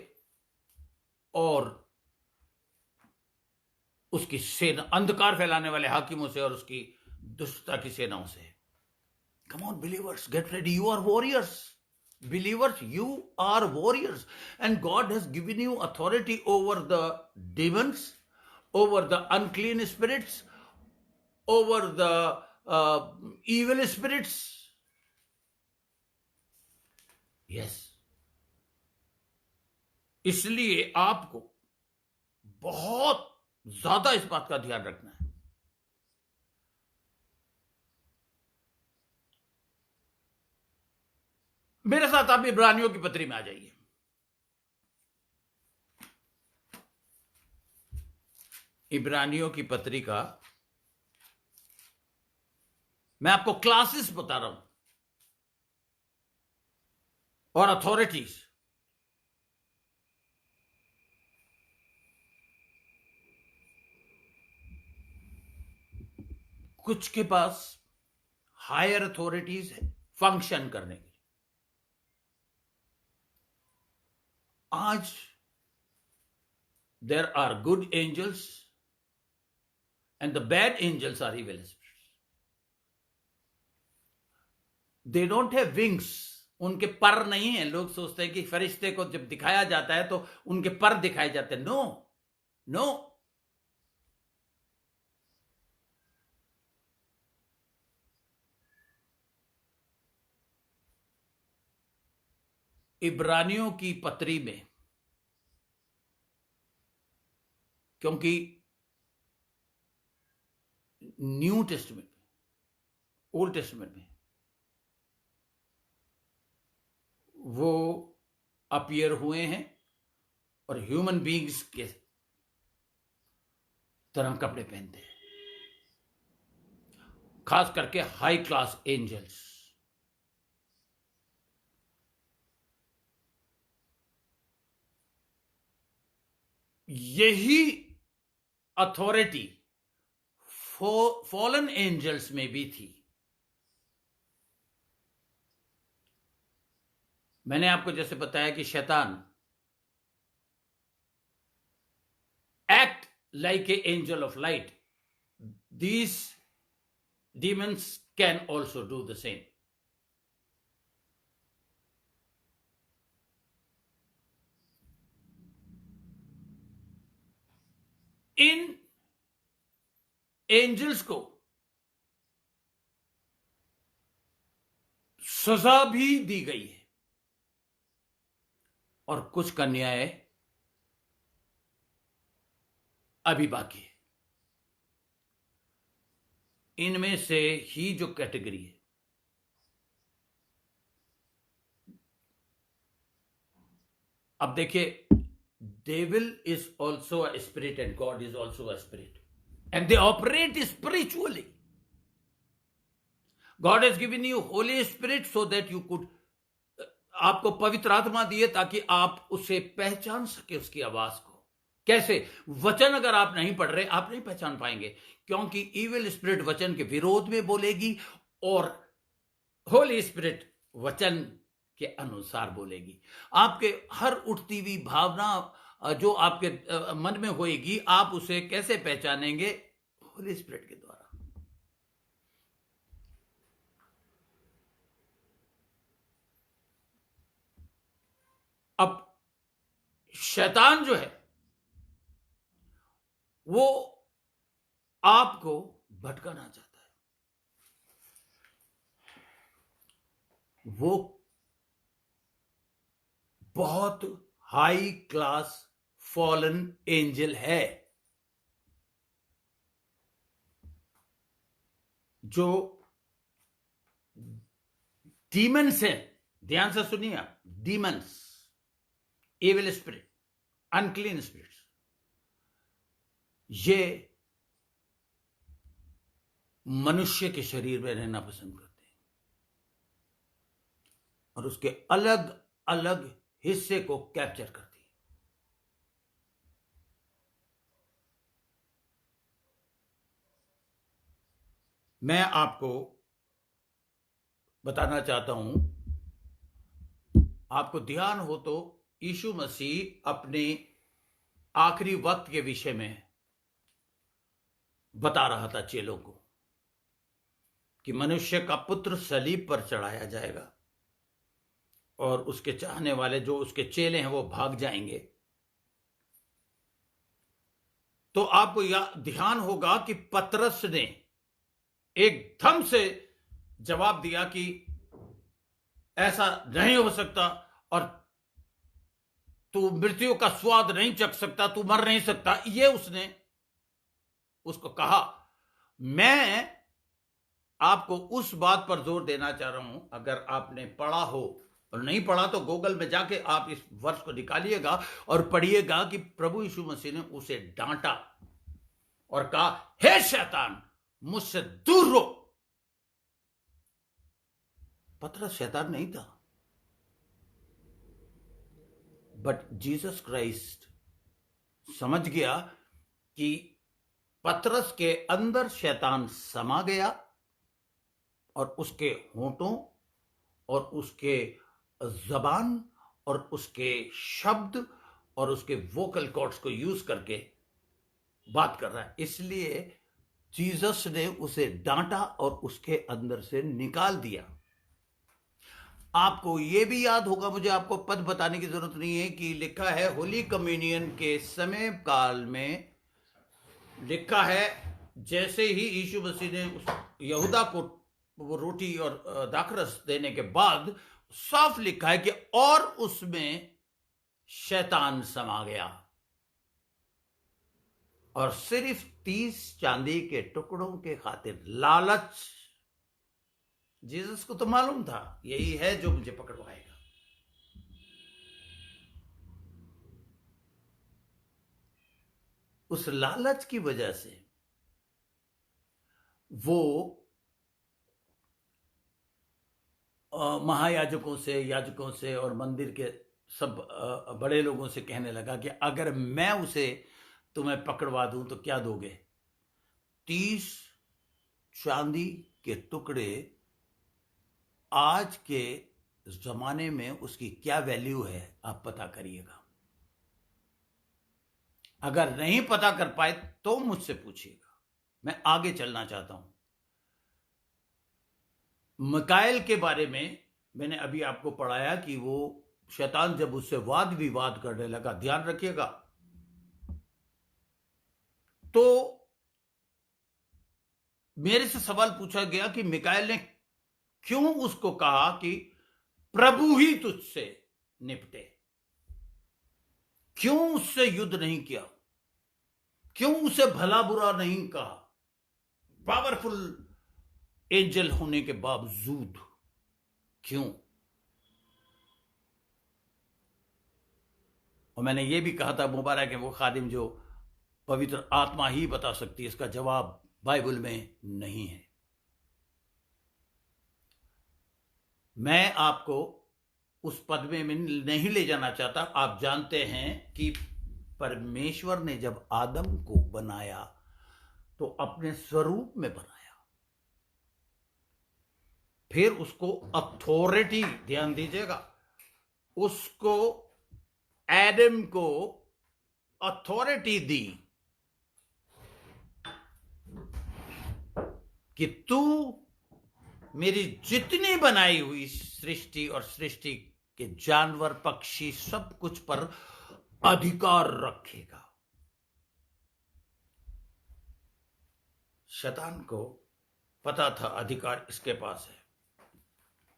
और उसकी सेना, अंधकार फैलाने वाले हाकिमों से और उसकी दुष्टता की सेनाओं से। Come on believers, get ready, you are warriors. Believers, you are warriors, and God has given you authority over the demons, over the unclean spirits, over the evil spirits. Yes. इसलिए आपको बहुत ज्यादा इस बात का ध्यान रखना है। मेरे साथ आप इब्रानियों की पत्री में आ जाइए। इब्रानियों की पत्री का मैं आपको क्लासेस बता रहा हूं और अथॉरिटीज। कुछ के पास हायर अथॉरिटीज है फंक्शन करने की। आज there are good angels and the bad angels are evil spirits. They don't have wings. उनके पर नहीं है। लोग सोचते हैं कि फरिश्ते को जब दिखाया जाता है तो उनके पर दिखाए जाते हैं। No, no. इब्रानियों की पत्री में, क्योंकि न्यू टेस्टमेंट, ओल्ड टेस्टमेंट में वो अपीयर हुए हैं और ह्यूमन बीइंग्स के तरह कपड़े पहनते हैं, खास करके हाई क्लास एंजल्स। यही अथॉरिटी फॉलन एंजल्स में भी थी। मैंने आपको जैसे बताया कि शैतान act like a angel of light, these demons can also do the same. इन एंजल्स को सजा भी दी गई है और कुछ का न्याय अभी बाकी है। इनमें से ही जो कैटेगरी है, अब देखिए, devil is also a spirit and God is also a spirit, and they operate spiritually. God has given you Holy Spirit so that you could, आपको पवित्र आत्मा दिए ताकि आप उसे पहचान सके, उसकी आवाज को। कैसे? वचन अगर आप नहीं पढ़ रहे, आप नहीं पहचान पाएंगे, क्योंकि इविल स्पिरिट वचन के विरोध में बोलेगी और होली स्पिरिट वचन के अनुसार बोलेगी। आपके हर उठती हुई भावना जो आपके मन में होएगी, आप उसे कैसे पहचानेंगे? होली स्पिरिट के द्वारा। अब शैतान जो है वो आपको भटकाना चाहता है। वो बहुत हाई क्लास फॉलन एंजल है जो डीमंस है। ध्यान से सुनिए आप, demons, evil spirit, unclean spirits, ये मनुष्य के शरीर में रहना पसंद करते हैं और उसके अलग अलग हिस्से को कैप्चर करती है। मैं आपको बताना चाहता हूं, आपको ध्यान हो तो यीशु मसीह अपने आखिरी वक्त के विषय में बता रहा था चेलों को कि मनुष्य का पुत्र सलीब पर चढ़ाया जाएगा और उसके चाहने वाले जो उसके चेले हैं वो भाग जाएंगे। तो आपको यह ध्यान होगा कि पतरस ने एकदम से जवाब दिया कि ऐसा नहीं हो सकता और तू मृत्यु का स्वाद नहीं चख सकता, तू मर नहीं सकता, ये उसने उसको कहा। मैं आपको उस बात पर जोर देना चाह रहा हूं, अगर आपने पढ़ा हो और नहीं पढ़ा तो गूगल में जाके आप इस वर्ष को निकालिएगा और पढ़िएगा कि प्रभु यीशु मसीह ने उसे डांटा और कहा, हे शैतान मुझसे दूर रहो। पतरस शैतान नहीं था, बट जीसस क्राइस्ट समझ गया कि पतरस के अंदर शैतान समा गया और उसके होंठों और उसके जबान और उसके शब्द और उसके वोकल कॉर्ड्स को यूज करके बात कर रहा है। इसलिए जीसस ने उसे डांटा और उसके अंदर से निकाल दिया। आपको यह भी याद होगा, मुझे आपको पद बताने की जरूरत नहीं है, कि लिखा है होली कम्युनियन के समय काल में, लिखा है जैसे ही यीशु मसीह ने उस यहूदा को वो रोटी और दाखरस देने के बाद साफ लिखा है कि और उसमें शैतान समा गया और सिर्फ 30 चांदी के टुकड़ों के खातिर लालच। जीसस को तो मालूम था यही है जो मुझे पकड़वाएगा। उस लालच की वजह से वो महायाजकों से, याजकों से और मंदिर के सब बड़े लोगों से कहने लगा कि अगर मैं उसे तुम्हें पकड़वा दूं तो क्या दोगे? 30 चांदी के टुकड़े आज के जमाने में उसकी क्या वैल्यू है आप पता करिएगा। अगर नहीं पता कर पाए तो मुझसे पूछिएगा। मैं आगे चलना चाहता हूं। मिकाएल के बारे में मैंने अभी आपको पढ़ाया कि वो शैतान जब उससे वाद विवाद करने लगा, ध्यान रखिएगा, तो मेरे से सवाल पूछा गया कि मिकाएल ने क्यों उसको कहा कि प्रभु ही तुझसे निपटे, क्यों उससे युद्ध नहीं किया, क्यों उसे भला बुरा नहीं कहा, पावरफुल एंजल होने के बावजूद क्यों? और मैंने यह भी कहा था, मुबारक है वो खादिम जो पवित्र आत्मा ही बता सकती है, इसका जवाब बाइबल में नहीं है। मैं आपको उस पद में नहीं ले जाना चाहता। आप जानते हैं कि परमेश्वर ने जब आदम को बनाया तो अपने स्वरूप में बनाया, फिर उसको अथॉरिटी, ध्यान दीजिएगा, उसको एडम को अथॉरिटी दी कि तू मेरी जितनी बनाई हुई सृष्टि और सृष्टि के जानवर, पक्षी, सब कुछ पर अधिकार रखेगा। शैतान को पता था अधिकार इसके पास है,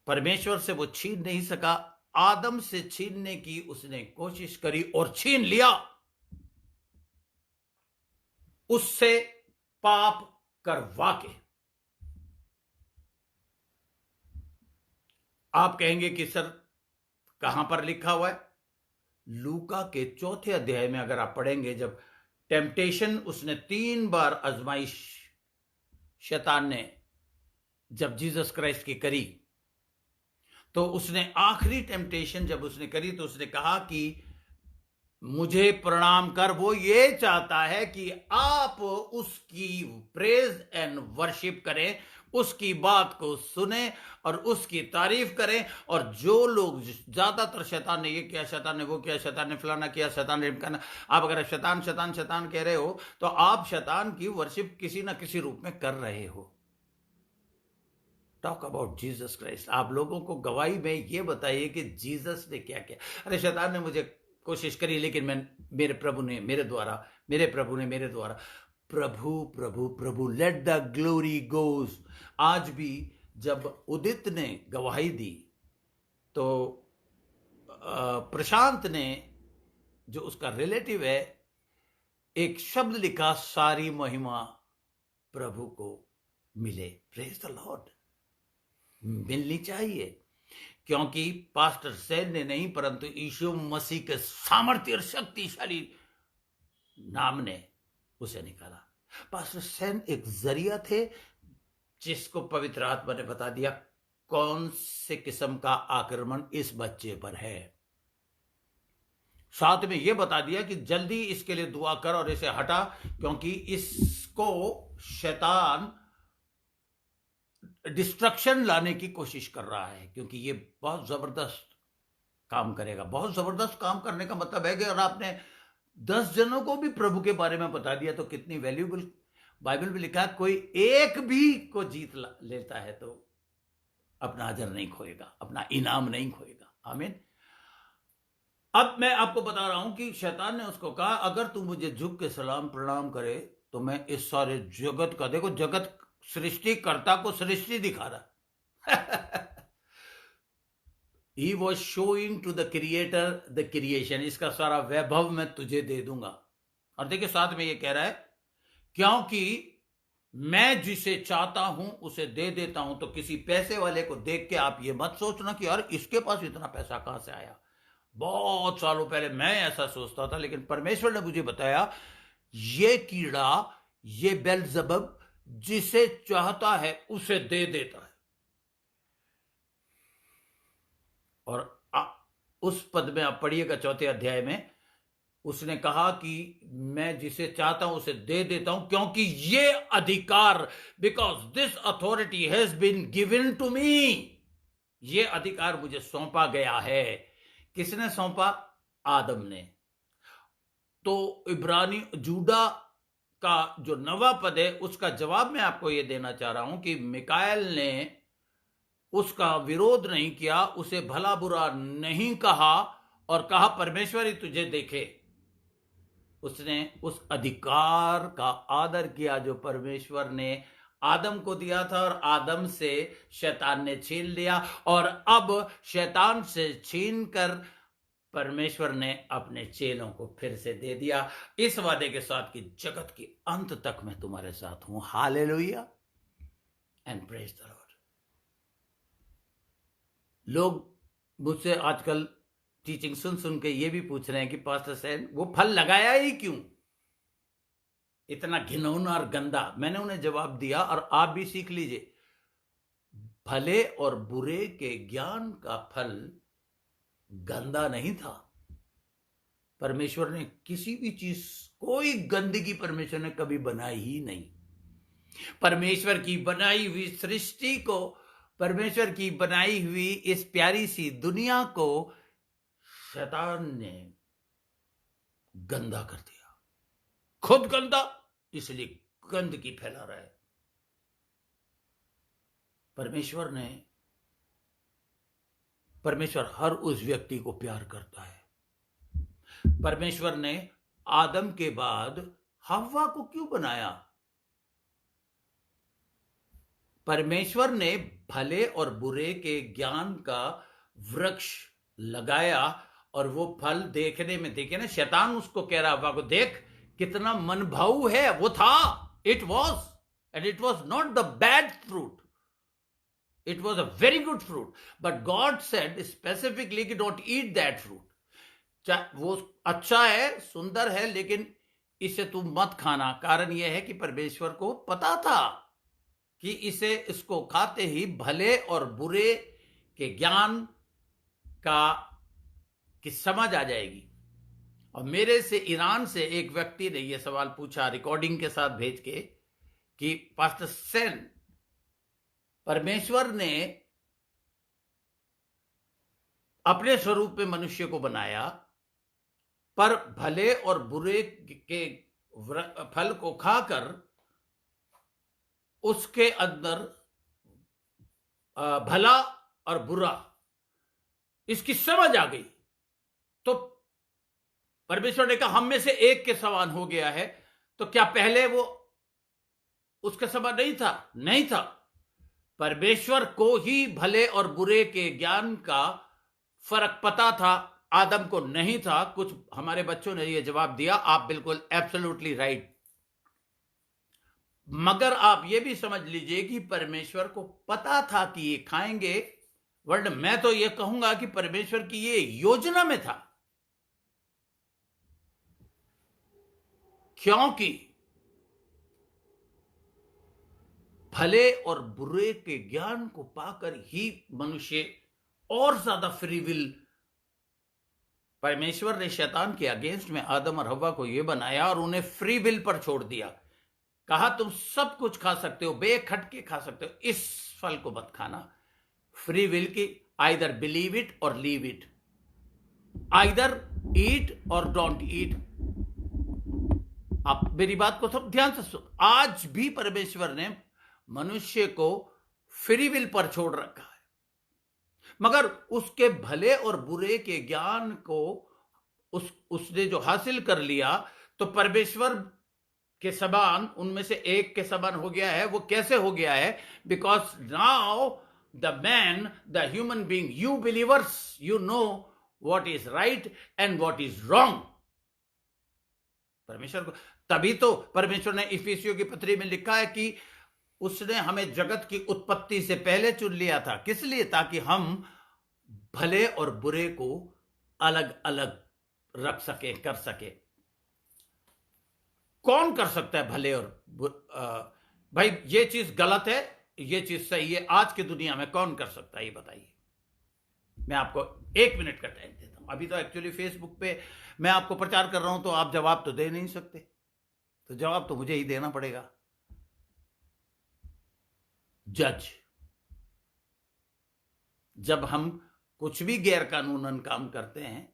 परमेश्वर से वो छीन नहीं सका। आदम से छीनने की उसने कोशिश करी और छीन लिया, उससे पाप करवा के। आप कहेंगे कि सर कहां पर लिखा हुआ है? लूका के 4 अध्याय में अगर आप पढ़ेंगे, जब टेम्पटेशन उसने 3 बार आजमाइश शैतान ने जब जीसस क्राइस्ट की करी, तो उसने आखिरी टेम्पटेशन जब उसने करी तो उसने कहा कि मुझे प्रणाम कर। वो ये चाहता है कि आप उसकी प्रेज एंड वर्शिप करें, उसकी बात को सुने और उसकी तारीफ करें। और जो लोग, ज्यादातर शैतान ने ये किया, शैतान ने वो किया, शैतान ने फलाना किया, शैतान ने करना, आप अगर शैतान शैतान शैतान कह रहे हो तो आप शैतान की वर्शिप किसी ना किसी रूप में कर रहे हो। Talk about Jesus Christ. आप लोगों को गवाही में ये बताइए कि जीसस ने क्या किया। अरे शैतान ने मुझे कोशिश करी, लेकिन मेरे प्रभु ने मेरे द्वारा, मेरे प्रभु ने मेरे द्वारा। प्रभु प्रभु प्रभु, लेट द ग्लोरी गोज। आज भी जब उदित ने गवाही दी तो प्रशांत ने, जो उसका रिलेटिव है, एक शब्द लिखा, सारी महिमा प्रभु को मिले। Praise the Lord. मिलनी चाहिए, क्योंकि पास्टर सेन ने नहीं, परंतु यीशु मसीह के सामर्थ्य और शक्तिशाली नाम ने उसे निकाला। पास्टर सेन एक जरिया थे जिसको पवित्र आत्मा ने बता दिया कौन से किस्म का आक्रमण इस बच्चे पर है। साथ में यह बता दिया कि जल्दी इसके लिए दुआ कर और इसे हटा, क्योंकि इसको शैतान डिस्ट्रक्शन लाने की कोशिश कर रहा है, क्योंकि ये बहुत जबरदस्त काम करेगा। बहुत जबरदस्त काम करने का मतलब है कि अगर आपने 10 जनों को भी प्रभु के बारे में बता दिया तो कितनी वैल्यूबल। बाइबल में लिखा है कोई एक भी को जीत लेता है तो अपना अजर नहीं खोएगा, अपना इनाम नहीं खोएगा। आमीन। अब मैं आपको बता रहा हूं कि शैतान ने उसको कहा, अगर तू मुझे झुक के सलाम प्रणाम करे तो मैं इस सारे जगत का, देखो जगत सृष्टिकर्ता को सृष्टि दिखा रहा He was showing to the creator the creation। इसका सारा वैभव मैं तुझे दे दूंगा। और देखिए साथ में ये कह रहा है, क्योंकि मैं जिसे चाहता हूं उसे दे देता हूं। तो किसी पैसे वाले को देख के आप ये मत सोचना कि यार इसके पास इतना पैसा कहां से आया। बहुत सालों पहले मैं ऐसा सोचता था, लेकिन परमेश्वर ने मुझे बताया ये कीड़ा, ये बेलज़ेबूब जिसे चाहता है उसे दे देता है। और उस पद में आप पढ़िएगा 4 अध्याय में, उसने कहा कि मैं जिसे चाहता हूं उसे दे देता हूं, क्योंकि ये अधिकार, because this authority has been given to me, ये अधिकार मुझे सौंपा गया है। किसने सौंपा? आदम ने। तो इब्रानी जूडा का जो 9वां पद है उसका जवाब मैं आपको यह देना चाह रहा हूं कि मिकाएल ने उसका विरोध नहीं किया, उसे भला बुरा नहीं कहा और कहा परमेश्वर ही तुझे देखे। उसने उस अधिकार का आदर किया जो परमेश्वर ने आदम को दिया था, और आदम से शैतान ने छीन लिया। और अब शैतान से छीनकर परमेश्वर ने अपने चेलों को फिर से दे दिया, इस वादे के साथ कि जगत के अंत तक मैं तुम्हारे साथ हूं। Hallelujah and praise the Lord. लोग मुझसे आजकल टीचिंग सुन सुन के ये भी पूछ रहे हैं कि पास्टर सेन वो फल लगाया ही क्यों, इतना घिनौना और गंदा। मैंने उन्हें जवाब दिया और आप भी सीख लीजिए, भले और बुरे के ज्ञान का फल गंदा नहीं था। परमेश्वर ने किसी भी चीज, कोई गंदगी परमेश्वर ने कभी बनाई ही नहीं। परमेश्वर की बनाई हुई सृष्टि को, परमेश्वर की बनाई हुई इस प्यारी सी दुनिया को शैतान ने गंदा कर दिया। खुद गंदा, इसलिए गंदगी फैला रहा है। परमेश्वर हर उस व्यक्ति को प्यार करता है। परमेश्वर ने आदम के बाद हव्वा को क्यों बनाया? परमेश्वर ने भले और बुरे के ज्ञान का वृक्ष लगाया और वो फल देखने में, देखे ना, शैतान उसको कह रहा हव्वा को, देख कितना मनभाऊ है। वो था, it was, and it was not the bad fruit, it was a very good fruit, but God said specifically कि डोंट ईट दैट फ्रूट। वो अच्छा है, सुंदर है, लेकिन इसे तू मत खाना। कारण यह है कि परमेश्वर को पता था कि इसको खाते ही भले और बुरे के ज्ञान की समझ आ जाएगी और मेरे से ईरान से एक व्यक्ति ने यह सवाल पूछा रिकॉर्डिंग के साथ भेज के कि पास्टर सेन, परमेश्वर ने अपने स्वरूप में मनुष्य को बनाया, पर भले और बुरे के फल को खाकर उसके अंदर भला और बुरा इसकी समझ आ गई। तो परमेश्वर ने कहा हम में से एक के समान हो गया है। तो क्या पहले वो उसके समान नहीं था? नहीं था। परमेश्वर को ही भले और बुरे के ज्ञान का फर्क पता था, आदम को नहीं था। कुछ हमारे बच्चों ने यह जवाब दिया, आप बिल्कुल एब्सोल्युटली राइट। मगर आप यह भी समझ लीजिए कि परमेश्वर को पता था कि ये खाएंगे, वरना मैं तो यह कहूंगा कि परमेश्वर की ये योजना में था, क्योंकि भले और बुरे के ज्ञान को पाकर ही मनुष्य और ज्यादा फ्री विल, परमेश्वर ने शैतान के अगेंस्ट में आदम और हव्वा को यह बनाया और उन्हें फ्री विल पर छोड़ दिया। कहा तुम सब कुछ खा सकते हो, बेखटके खा सकते हो, इस फल को मत खाना। फ्री विल की आइदर बिलीव इट और लीव इट, आइदर ईट और डोंट ईट। आप मेरी बात को सब ध्यान से सुनो। आज भी परमेश्वर ने मनुष्य को फ्री विल पर छोड़ रखा है, मगर उसके भले और बुरे के ज्ञान को उसने जो हासिल कर लिया, तो परमेश्वर के समान, उनमें से एक के समान हो गया है। वो कैसे हो गया है? Because now the man, the human being, you believers, you know what is right and what is wrong. परमेश्वर को तभी तो परमेश्वर ने इफिसियों की पत्री में लिखा है कि उसने हमें जगत की उत्पत्ति से पहले चुन लिया था। किस लिए? ताकि हम भले और बुरे को अलग अलग रख सके, कर सके। कौन कर सकता है भले और भाई ये चीज गलत है, ये चीज सही है, आज की दुनिया में कौन कर सकता है ये बताइए। मैं आपको 1 मिनट का टाइम देता हूं। अभी तो एक्चुअली फेसबुक पे मैं आपको प्रचार कर रहा हूं, तो आप जवाब तो दे नहीं सकते, तो जवाब तो मुझे ही देना पड़ेगा। जज, जब हम कुछ भी गैर कानूनन काम करते हैं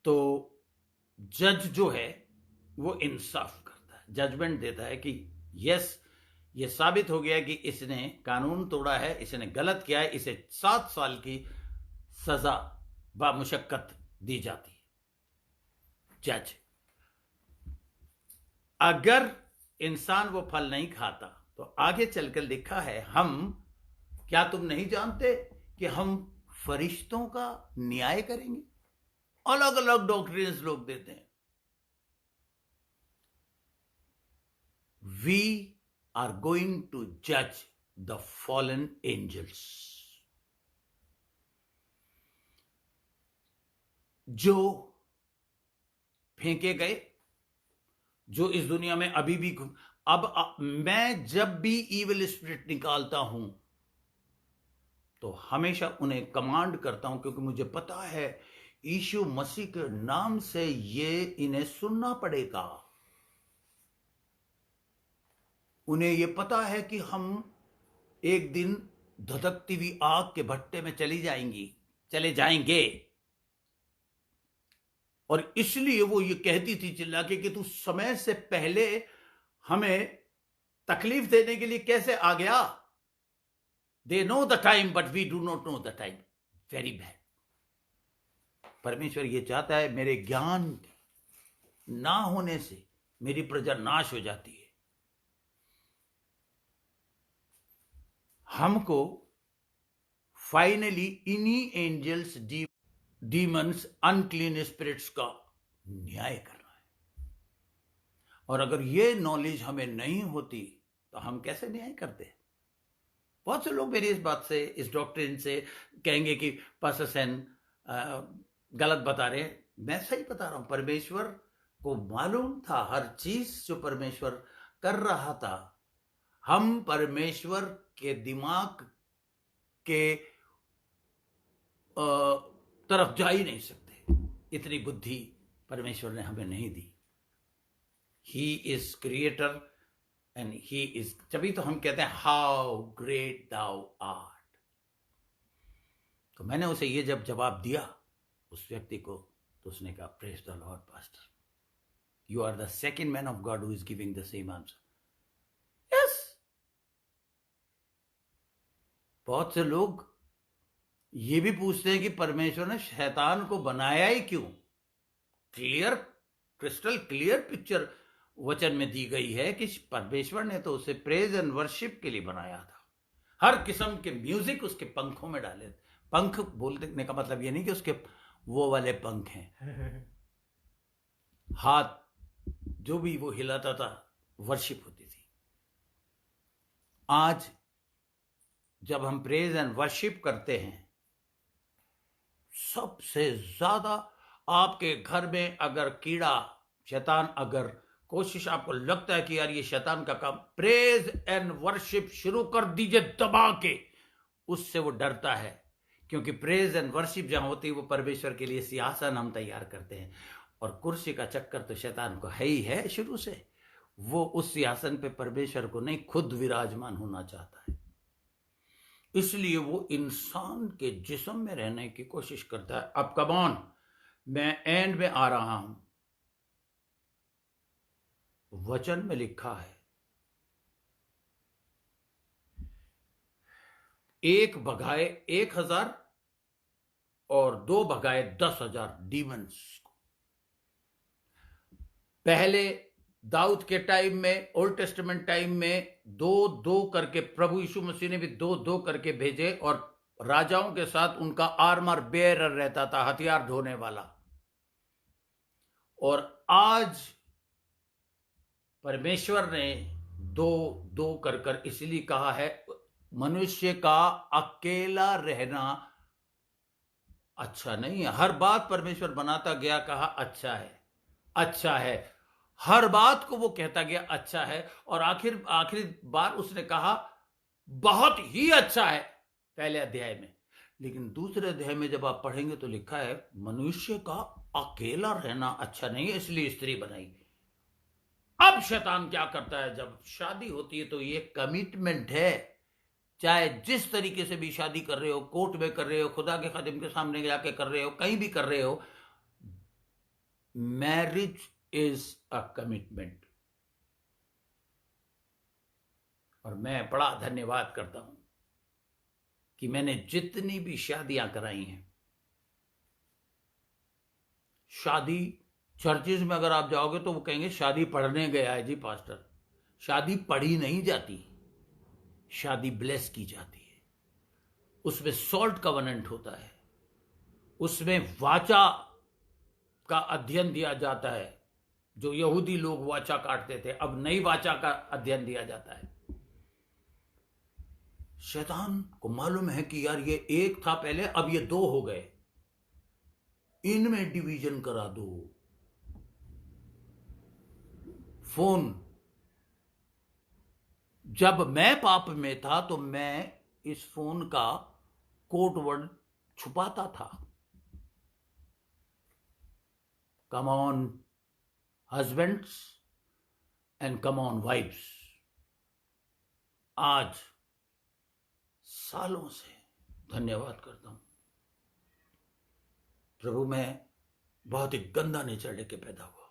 तो जज जो है वो इंसाफ करता है, जजमेंट देता है कि यस, ये साबित हो गया कि इसने कानून तोड़ा है, इसने गलत किया है, इसे 7 साल की सजा बामुशक्कत दी जाती है। जज, अगर इंसान वो फल नहीं खाता तो आगे चलकर लिखा है, क्या तुम नहीं जानते कि हम फरिश्तों का न्याय करेंगे? अलग अलग डॉक्ट्रिन्स लोग देते हैं। वी आर गोइंग टू जज द फॉलन एंजल्स, जो फेंके गए, जो इस दुनिया में अभी भी। अब मैं जब भी इविल स्पिरिट निकालता हूं तो हमेशा उन्हें कमांड करता हूं, क्योंकि मुझे पता है यीशु मसीह के नाम से ये इन्हें सुनना पड़ेगा। उन्हें ये पता है कि हम एक दिन धधकती हुई आग के भट्टे में चले जाएंगे, और इसलिए वो ये कहती थी चिल्ला के कि तू समय से पहले हमें तकलीफ देने के लिए कैसे आ गया। They know the time but we do not know the time. Very bad. परमेश्वर ये चाहता है, मेरे ज्ञान ना होने से मेरी प्रजा नाश हो जाती है। हमको फाइनली इन्हीं एंजल्स, डीमंस, अनक्लीन स्पिरिट्स का न्याय करना है। और अगर ये नॉलेज हमें नहीं होती तो हम कैसे न्याय करते? बहुत से लोग मेरी इस बात से, इस डॉक्ट्रिन से कहेंगे कि पास्टर सेन गलत बता रहे हैं। मैं सही बता रहा हूं। परमेश्वर को मालूम था हर चीज जो परमेश्वर कर रहा था। हम परमेश्वर के दिमाग के तरफ जा ही नहीं सकते, इतनी बुद्धि परमेश्वर ने हमें नहीं दी। He is creator and he is, तभी तो हम कहते हैं हाउ ग्रेट दाउ आर्ट। तो मैंने उसे ये जब जवाब दिया उस व्यक्ति को, तो उसने कहा praise the lord pastor, you are the second man of God who is giving the same answer. Yes, बहुत से लोग ये भी पूछते हैं कि परमेश्वर ने शैतान को बनाया ही क्यों। क्लियर, क्रिस्टल क्लियर पिक्चर वचन में दी गई है कि परमेश्वर ने तो उसे प्रेज एंड वर्शिप के लिए बनाया था। हर किस्म के म्यूजिक उसके पंखों में डाले। पंख बोलने का मतलब ये नहीं कि उसके वो वाले पंख हैं, हाथ जो भी वो हिलाता था, वर्शिप होती थी। आज जब हम प्रेज एंड वर्शिप करते हैं, सबसे ज्यादा आपके घर में अगर कीड़ा, शैतान, अगर कोशिश आपको लगता है कि यार ये शैतान का काम, प्रेज एंड वर्शिप शुरू कर दीजिए दबा के, उससे वो डरता है। क्योंकि प्रेज एंड वर्शिप जहां होती है वो परमेश्वर के लिए सिंहासन हम तैयार करते हैं, और कुर्सी का चक्कर तो शैतान को है ही है शुरू से। वो उस सिंहासन पे परमेश्वर को नहीं, खुद विराजमान होना चाहता है। इसलिए वो इंसान के जिस्म में रहने की कोशिश करता है। अब कम ऑन, मैं एंड में आ रहा हूं। वचन में लिखा है, एक भगाए 1,000 और 2 भगाए 10,000 डीमंस को। पहले दाऊद के टाइम में, ओल्ड टेस्टामेंट टाइम में 2-2 करके प्रभु यीशु मसीह ने भी 2-2 करके भेजे, और राजाओं के साथ उनका आर्मर बेयरर रहता था, हथियार ढोने वाला। और आज परमेश्वर ने 2-2 कर इसलिए कहा है, मनुष्य का अकेला रहना अच्छा नहीं है। हर बात परमेश्वर बनाता गया, कहा अच्छा है, अच्छा है, हर बात को वो कहता गया अच्छा है, और आखिरी बार उसने कहा बहुत ही अच्छा है पहले अध्याय में। लेकिन दूसरे अध्याय में जब आप पढ़ेंगे तो लिखा है मनुष्य का अकेला रहना अच्छा नहीं है, इसलिए स्त्री बनाई। अब शैतान क्या करता है, जब शादी होती है तो ये कमिटमेंट है, चाहे जिस तरीके से भी शादी कर रहे हो, कोर्ट में कर रहे हो, खुदा के खादिम के सामने जाके कर रहे हो, कहीं भी कर रहे हो, मैरिज इज अ कमिटमेंट। और मैं बड़ा धन्यवाद करता हूं कि मैंने जितनी भी शादियां कराई हैं, शादी चर्चेज में अगर आप जाओगे तो वो कहेंगे शादी पढ़ने गया है जी पास्टर। शादी पढ़ी नहीं जाती, शादी ब्लेस की जाती है। उसमें सॉल्ट कवनेंट होता है, उसमें वाचा का अध्ययन दिया जाता है। जो यहूदी लोग वाचा काटते थे, अब नई वाचा का अध्ययन दिया जाता है। शैतान को मालूम है कि यार ये एक था पहले, अब ये 2 हो गए, इनमें डिवीजन करा दो। फोन, जब मैं पाप में था तो मैं इस फोन का कोड वर्ड छुपाता था। Come on husbands and come on wifes, आज सालों से धन्यवाद करता हूं प्रभु, मैं बहुत ही गंदा नेचर लेके पैदा हुआ।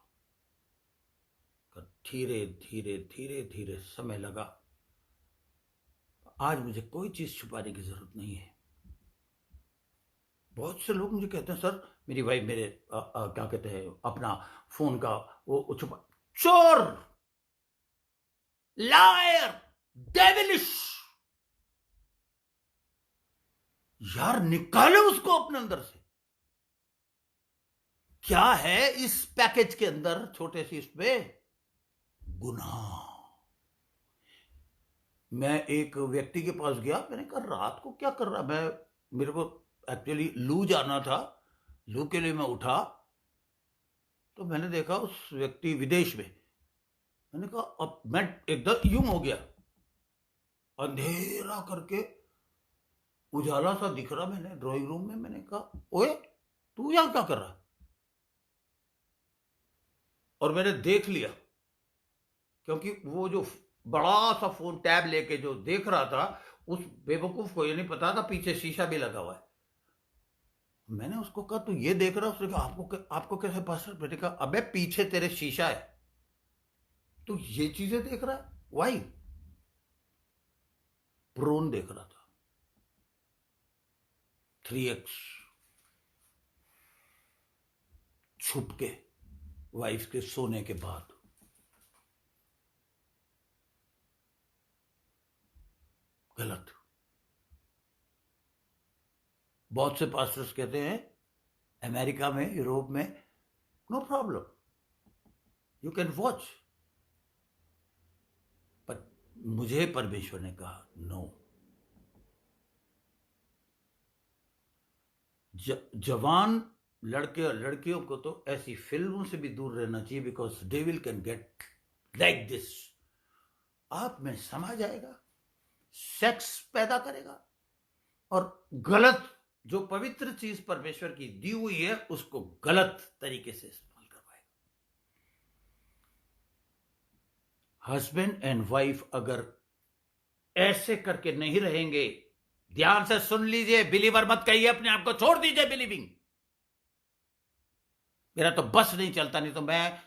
धीरे धीरे धीरे धीरे समय लगा। आज मुझे कोई चीज छुपाने की जरूरत नहीं है। बहुत से लोग मुझे कहते हैं सर मेरी वाइफ मेरे क्या कहते हैं अपना फोन का वो छुपा। चोर, लायर, डेविलिश, यार निकाले उसको अपने अंदर से। क्या है इस पैकेज के अंदर, छोटे सी इसमें गुनाह। मैं एक व्यक्ति के पास गया, मैंने कहा रात को क्या कर रहा, मेरे को एक्चुअली लू जाना था, लू के लिए मैं उठा तो मैंने देखा उस व्यक्ति विदेश में। मैंने कहा अब मैं एकदम यूं हो गया, अंधेरा करके उजाला सा दिख रहा, मैंने ड्राइंग रूम में, मैंने कहा ओए तू यहां क्या कर रहा। और मैंने देख लिया, क्योंकि वो जो बड़ा सा फोन टैब लेके जो देख रहा था, उस बेवकूफ को ये नहीं पता था पीछे शीशा भी लगा हुआ है। मैंने उसको कहा तू ये देख रहा है? उसने कहा आपको कैसे पास्टर? मैंने कहा अबे पीछे तेरे शीशा है, तू ये चीजें देख रहा है? वाई? प्रोन देख रहा था 3x छुप के वाइफ के सोने के बाद। गलत। बहुत से पास्टर्स कहते हैं अमेरिका में, यूरोप में no problem, you can watch, पर मुझे परमेश्वर ने कहा नो। जवान लड़के और लड़कियों को तो ऐसी फिल्मों से भी दूर रहना चाहिए, because devil can get like this. आप में समा जाएगा, सेक्स पैदा करेगा, और गलत जो पवित्र चीज परमेश्वर की दी हुई है उसको गलत तरीके से इस्तेमाल करवाएगा। हस्बैंड एंड वाइफ अगर ऐसे करके नहीं रहेंगे, ध्यान से सुन लीजिए, बिलीवर मत कहिए अपने आप को, छोड़ दीजिए बिलीविंग। मेरा तो बस नहीं चलता, नहीं तो मैं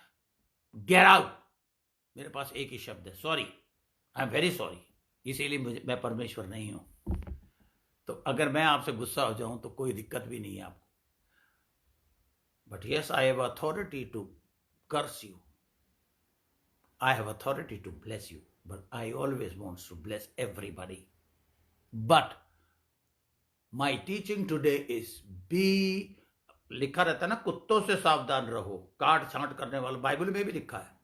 गेट आउट। मेरे पास एक ही शब्द है, sorry, I am very sorry. इसीलिए मैं परमेश्वर नहीं हूं। तो अगर मैं आपसे गुस्सा हो जाऊं तो कोई दिक्कत भी नहीं है आपको, but yes I have authority to curse you, I have authority to bless you, but I always wants to bless everybody. But my teaching today is be, लिखा रहता है ना, कुत्तों से सावधान रहो, काट छांट करने वाला, बाइबल में भी लिखा है,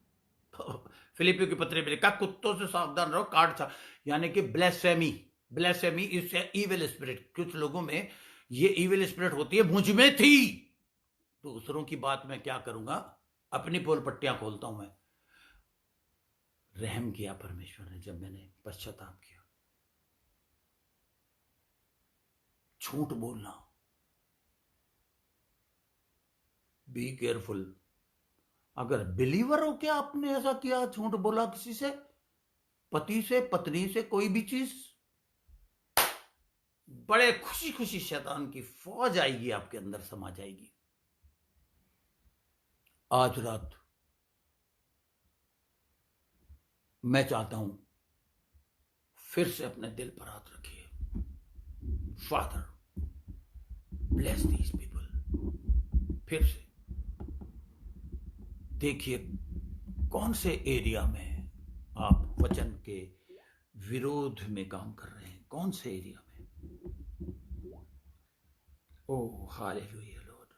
फिलिपियों की पत्री में लिखा कुत्तों से सावधान रहो, काट छांट, यानी कि ब्लेसेमी। ब्लेसेमी इज इविल स्पिरिट। कुछ लोगों में ये इविल स्पिरिट होती है, मुझ में थी, दूसरों की बात मैं क्या करूंगा, अपनी पोल पट्टियां खोलता हूं मैं। रहम किया परमेश्वर ने जब मैंने पश्चाताप किया। झूठ बोलना, बी केयरफुल। अगर बिलीवर हो क्या आपने ऐसा किया, झूठ बोला किसी से, पति से, पत्नी से, कोई भी चीज, बड़े खुशी खुशी शैतान की फौज आएगी, आपके अंदर समा जाएगी। आज रात मैं चाहता हूं फिर से अपने दिल पर हाथ रखिए। Father bless these people. फिर से देखिए कौन से एरिया में आप वचन के विरोध में काम कर रहे हैं, कौन से एरिया में। Oh, hallelujah, Lord.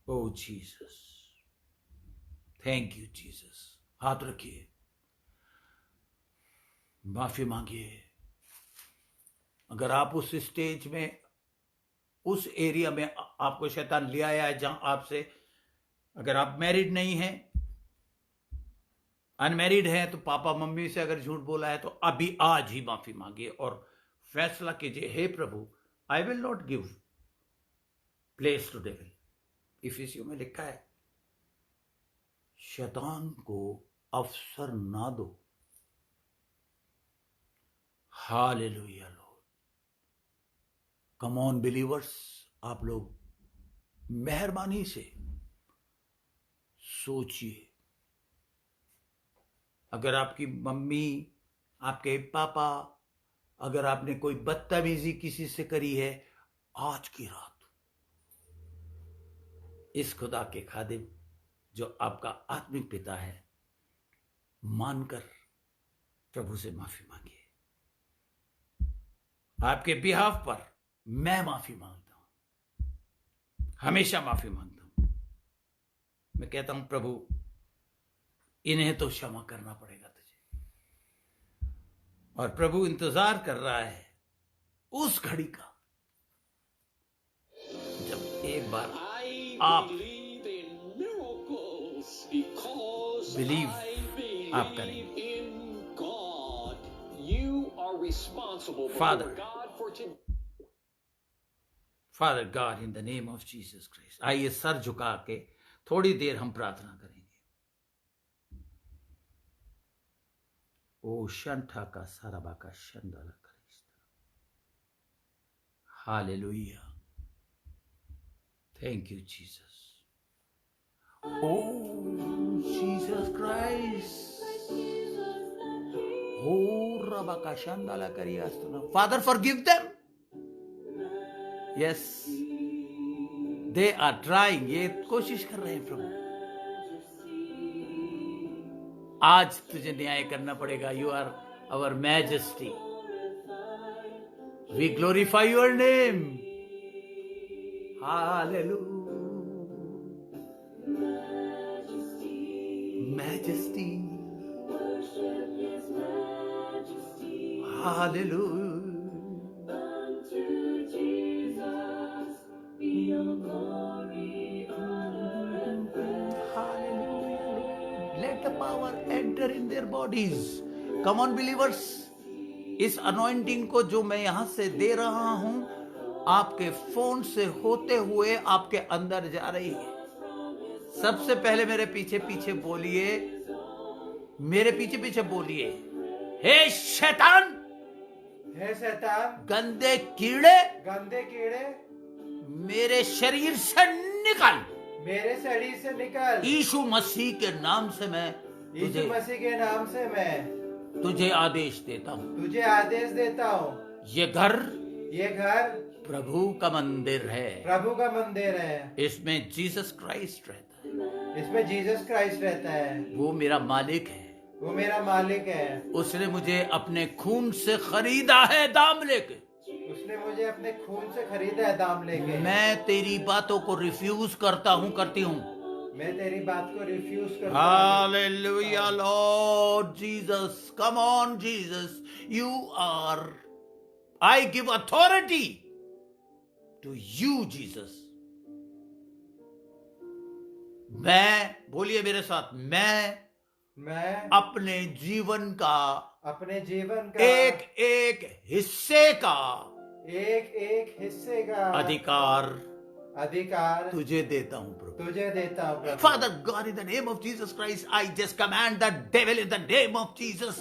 Oh, Jesus. Thank you, Jesus. हाथ रखिए, माफी मांगिए। अगर आप उस स्टेज में, उस एरिया में आपको शैतान ले आया है जहां आपसे, अगर आप मैरिड नहीं हैं, अनमैरिड हैं, तो पापा मम्मी से अगर झूठ बोला है तो अभी आज ही माफी मांगिए और फैसला कीजिए, हे प्रभु, I will not give place to devil. इफिसियों में लिखा है शैतान को अवसर ना दो। Hallelujah lord. Come on believers, आप लोग मेहरबानी से सोचिए, अगर आपकी मम्मी, आपके पापा, अगर आपने कोई बदतमीजी किसी से करी है, आज की रात इस खुदा के खादिम जो आपका आत्मिक पिता है, मानकर प्रभु से माफी मांगिए। आपके बिहाफ पर मैं माफी मांगता हूं, हमेशा माफी मांगता हूं। मैं कहता हूं प्रभु इन्हें तो क्षमा करना पड़ेगा तुझे, और प्रभु इंतजार कर रहा है उस घड़ी का जब एक बार आप बिलीव आप करेंगे। Father God, in the name of Jesus Christ, आइए सर झुका के थोड़ी देर हम प्रार्थना करेंगे। ओ शंठा का साराबा का शंदला करिस्ता। Hallelujah. Thank you Jesus. Oh Jesus Christ. ओ रबा का शंदला करिस्ता। Father forgive them. Yes, they are trying. ये कोशिश कर रहे हैं प्रभु। आज तुझे न्याय करना पड़ेगा। You are our majesty. We glorify your name. Hallelujah. Majesty. Hallelujah. Let the power enter in their bodies. Come on believers. इस अनॉइंटिंग को जो मैं यहां से दे रहा हूं, आपके फोन से होते हुए आपके अंदर जा रही है। सबसे पहले मेरे पीछे पीछे बोलिए, मेरे पीछे पीछे बोलिए, हे शैतान, हे शैतान, गंदे कीड़े, गंदे कीड़े मेरे शरीर से निकल। मेरे शरीर से निकल। यीशु मसीह के नाम से मैं यीशु मसीह के नाम से मैं तुझे आदेश देता हूँ। तुझे आदेश देता हूँ। ये घर प्रभु का मंदिर है। प्रभु का मंदिर है। इसमें जीसस क्राइस्ट रहता है। इसमें जीसस क्राइस्ट रहता है। वो मेरा मालिक है। वो मेरा मालिक है। उसने मुझे अपने खून से खरीदा है, दाम लेके। उसने मुझे अपने खून से खरीदा है, दाम लेके। मैं तेरी बातों को रिफ्यूज करता हूँ, करती हूँ। मैं तेरी बात को रिफ्यूज करता हूँ। Hallelujah lord Jesus. Come on Jesus, you are, I give authority to you Jesus. मैं, बोलिए मेरे साथ, मैं अपने जीवन का एक एक हिस्से का अधिकार तुझे देता हूं प्रभु। Father God, in the name of Jesus Christ, I just command the devil in the name of Jesus,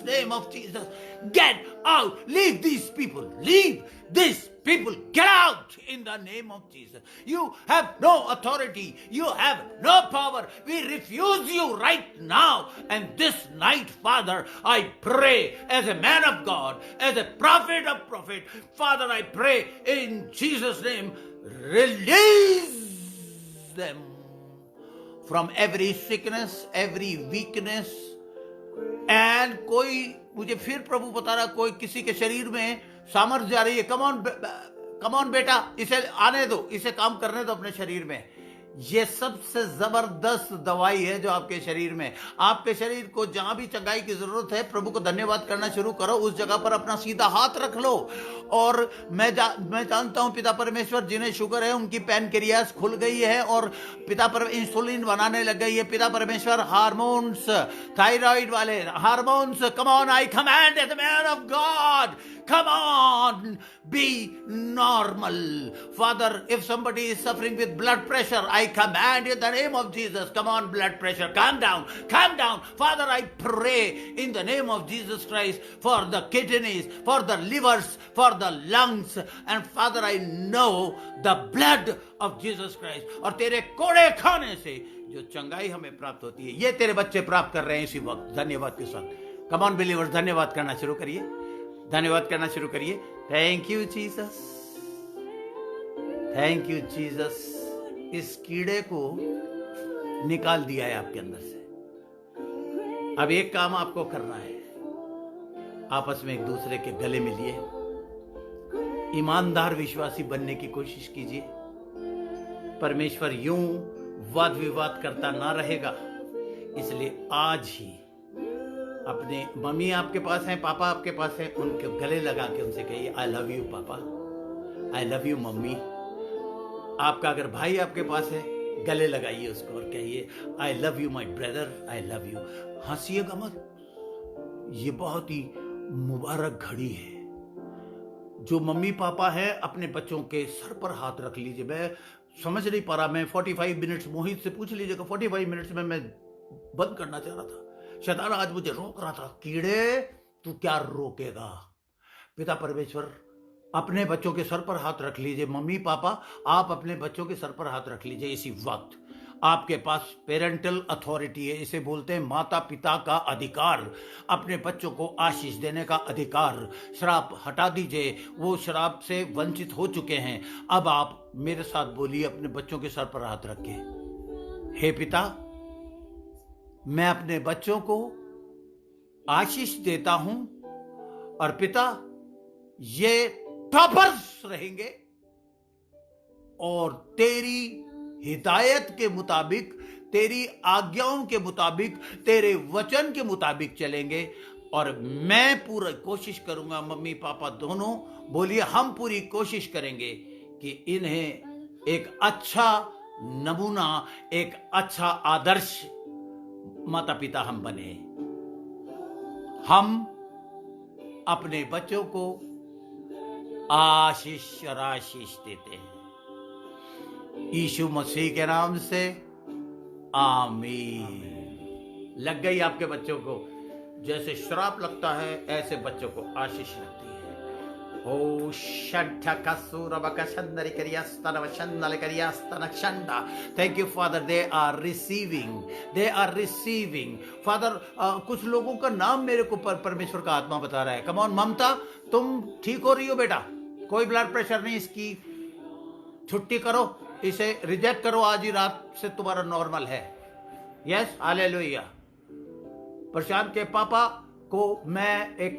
get out, leave these people, get out in the name of Jesus. You have no authority, you have no power. We refuse you right now. And this night, Father, I pray as a man of God, as a prophet of prophet, Father, I pray in Jesus' name, release them from every sickness, every weakness, and कोई मुझे फिर प्रभु बता रहा, कोई किसी के शरीर में सामर्थ्य जा रही है। कम ऑन बेटा, इसे आने दो, इसे काम करने दो अपने शरीर में। ये सबसे जबरदस्त दवाई है जो आपके शरीर में, आपके शरीर को जहां भी चंगाई की जरूरत है, प्रभु को धन्यवाद करना शुरू करो। उस जगह पर अपना सीधा हाथ रख लो। और मैं जानता हूं पिता परमेश्वर, जिन्हें शुगर है उनकी पैनक्रियास खुल गई है और पिता पर इंसुलिन बनाने लग गई है। पिता परमेश्वर, हार्मोन्स, थायराइड वाले hormones, come on, I command as the man of God, come on, be normal. Father, if somebody is suffering with blood pressure, I command in the name of Jesus, come on, blood pressure, calm down. Father, I pray in the name of Jesus Christ for the kidneys, for the livers, for the lungs, and Father, I know the blood of Jesus Christ. और तेरे कोड़े खाने से जो चंगाई हमें प्राप्त होती है, ये तेरे बच्चे प्राप्त कर रहे हैं इसी वक्त, धन्यवाद के साथ। Come on believers, धन्यवाद करना शुरू करिए, धन्यवाद करना शुरू करिए। Thank you Jesus, thank you Jesus. इस कीड़े को निकाल दिया है आपके अंदर से। अब एक काम आपको करना है, आपस में एक दूसरे के गले मिलिए, ईमानदार विश्वासी बनने की कोशिश कीजिए। परमेश्वर यूं वाद विवाद करता ना रहेगा, इसलिए आज ही अपने मम्मी आपके पास हैं, पापा आपके पास हैं, उनके गले लगा के उनसे कहिए, आई लव यू पापा, आई लव यू मम्मी। आपका अगर भाई आपके पास है, गले लगाइए उसको और कहिए, I love you my brother, I love you. हंसिएगा मत, ये बहुत ही मुबारक घड़ी है। जो मम्मी पापा हैं, अपने बच्चों के सर पर हाथ रख लीजिए। मैं समझ नहीं पा रहा। मैं 45 मिनट्स, मोहित से पूछ लीजिएगा, 45 मिनट्स में मैं बंद करना चाह रहा था। शैतान आज मुझे रोक रहा था, कीड़े तू क्या रोकेगा। पिता परमेश्वर, अपने बच्चों के सर पर हाथ रख लीजिए। मम्मी पापा, आप अपने बच्चों के सर पर हाथ रख लीजिए। इसी वक्त आपके पास पेरेंटल अथॉरिटी है, इसे बोलते हैं माता पिता का अधिकार, अपने बच्चों को आशीष देने का अधिकार। श्राप हटा दीजिए, वो श्राप से वंचित हो चुके हैं। अब आप मेरे साथ बोलिए, अपने बच्चों के सर पर हाथ रख के, हे पिता, मैं अपने बच्चों को आशीष देता हूं, और पिता ये टॉपर्स रहेंगे और तेरी हिदायत के मुताबिक, तेरी आज्ञाओं के मुताबिक, तेरे वचन के मुताबिक चलेंगे। और मैं पूरा कोशिश करूंगा, मम्मी पापा दोनों बोलिए, हम पूरी कोशिश करेंगे कि इन्हें एक अच्छा नमूना, एक अच्छा आदर्श माता पिता हम बने। हम अपने बच्चों को आशीष और आशीष देते हैं, यीशु मसीह के नाम से, आमीन। लग गई आपके बच्चों को? जैसे श्राप लगता है ऐसे बच्चों को आशीष लगती है। Oh thank you father, they are receiving father. कुछ लोगों का नाम मेरे को परमेश्वर का आत्मा बता रहा है। कम ऑन ममता, तुम ठीक हो रही हो बेटा, कोई ब्लड प्रेशर नहीं, इसकी छुट्टी करो, इसे रिजेक्ट करो, आज ही रात से तुम्हारा नॉर्मल है। Yes, hallelujah. प्रशांत के पापा को मैं एक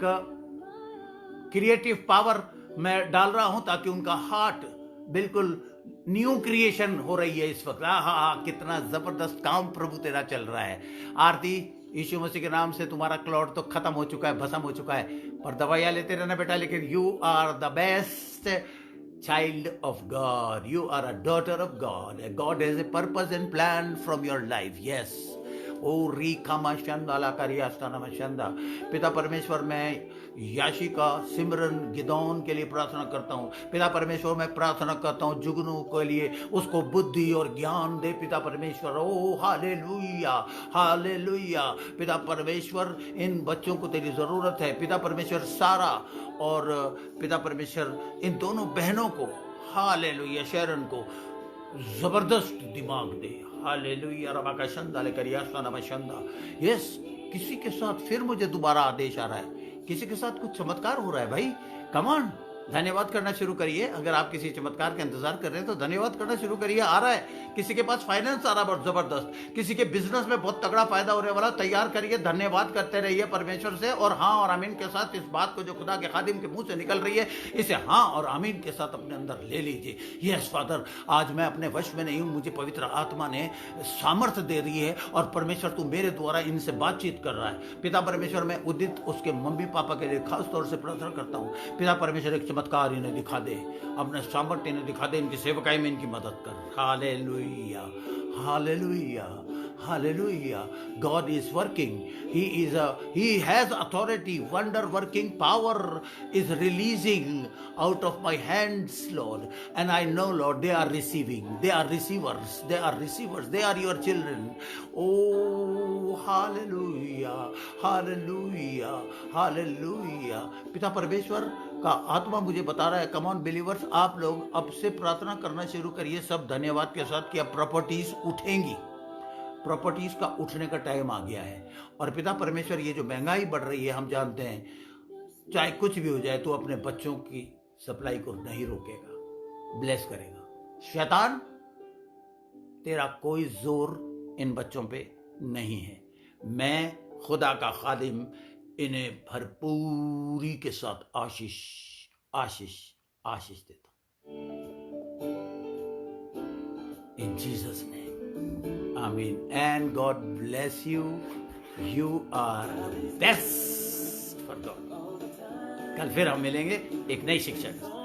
क्रिएटिव पावर मैं डाल रहा हूं ताकि उनका हार्ट बिल्कुल न्यू क्रिएशन हो रही है इस वक्त। हाँ, कितना जबरदस्त काम प्रभु तेरा चल रहा है। आरती, यीशु मसीह के नाम से तुम्हारा क्लॉट तो खत्म हो चुका है, भस्म हो चुका है, पर दवाइयां लेते रहना बेटा। लेकिन you are the best child of God. You are a daughter of God. God has a purpose and plan from your life. Yes. ओ री खामा शंदा करियास्ताना शंदा। पिता परमेश्वर, मैं याशिका, सिमरन, गिदौन के लिए प्रार्थना करता हूँ। पिता परमेश्वर, मैं प्रार्थना करता हूँ जुगनू के लिए, उसको बुद्धि और ज्ञान दे पिता परमेश्वर। ओ हालेलुया, हालेलुया। पिता परमेश्वर, इन बच्चों को तेरी जरूरत है पिता परमेश्वर। सारा और पिता परमेश्वर, इन दोनों बहनों को, हालेलुया, शरण को जबरदस्त दिमाग दे। हालेलुया, रबा का शंदा लेकर यास्ताना शंदा। यस, किसी के साथ फिर मुझे दोबारा आदेश आ रहा है, किसी के साथ कुछ चमत्कार हो रहा है भाई। कम ऑन, धन्यवाद करना शुरू करिए। अगर आप किसी चमत्कार का इंतजार कर रहे हैं तो धन्यवाद करना शुरू करिए। आ रहा है, किसी के पास फाइनेंस आ रहा है बहुत जबरदस्त, किसी के बिजनेस में बहुत तगड़ा फायदा होने वाला, तैयार करिए। धन्यवाद करते रहिए परमेश्वर से, और हाँ और आमीन के साथ इस बात को जो खुदा के खादिम के मुंह से निकल रही है, इसे हाँ और आमीन के साथ अपने अंदर ले लीजिए। यस फादर, आज मैं अपने वश में नहीं हूं, मुझे पवित्र आत्मा ने सामर्थ्य दे रही है, और परमेश्वर तू मेरे द्वारा इनसे बातचीत कर रहा है। पिता परमेश्वर, मैं उदित, उसके मम्मी पापा के लिए खास तौर से प्रार्थना करता हूँ। पिता परमेश्वर, एक चमत्कार इन्हें दिखा दे, अपने सामर्थ्य इन्हें दिखा दे, इनकी सेवकाई में इनकी मदद कर। Hallelujah, hallelujah, hallelujah. God is working. He has authority. Wonder working power is releasing out of my hands, Lord, and I know, Lord, they are receiving, they are receivers, they are receivers, they are your children. Oh hallelujah, hallelujah, hallelujah. पिता परमेश्वर का आत्मा मुझे बता रहा है, कम on believers, आप लोग अब से प्रार्थना करना शुरू करिए सब धन्यवाद के साथ कि अब प्रॉपर्टीज उठेंगी। प्रॉपर्टीज का उठने का टाइम आ गया है। और पिता परमेश्वर, ये जो महंगाई बढ़ रही है, हम जानते हैं, चाहे कुछ भी हो जाए, तो अपने बच्चों की सप्लाई को नहीं रोकेगा, ब्लेस करेगा। शैतान, तेरा कोई जोर इन बच्चों पे नहीं है। मैं खुदा का खादिम इन्हें भरपूरी के साथ आशीष आशीष आशीष देता हूं, in Jesus name, amen. And God bless you, you are best for God. कल फिर हम मिलेंगे एक नई शिक्षा के साथ।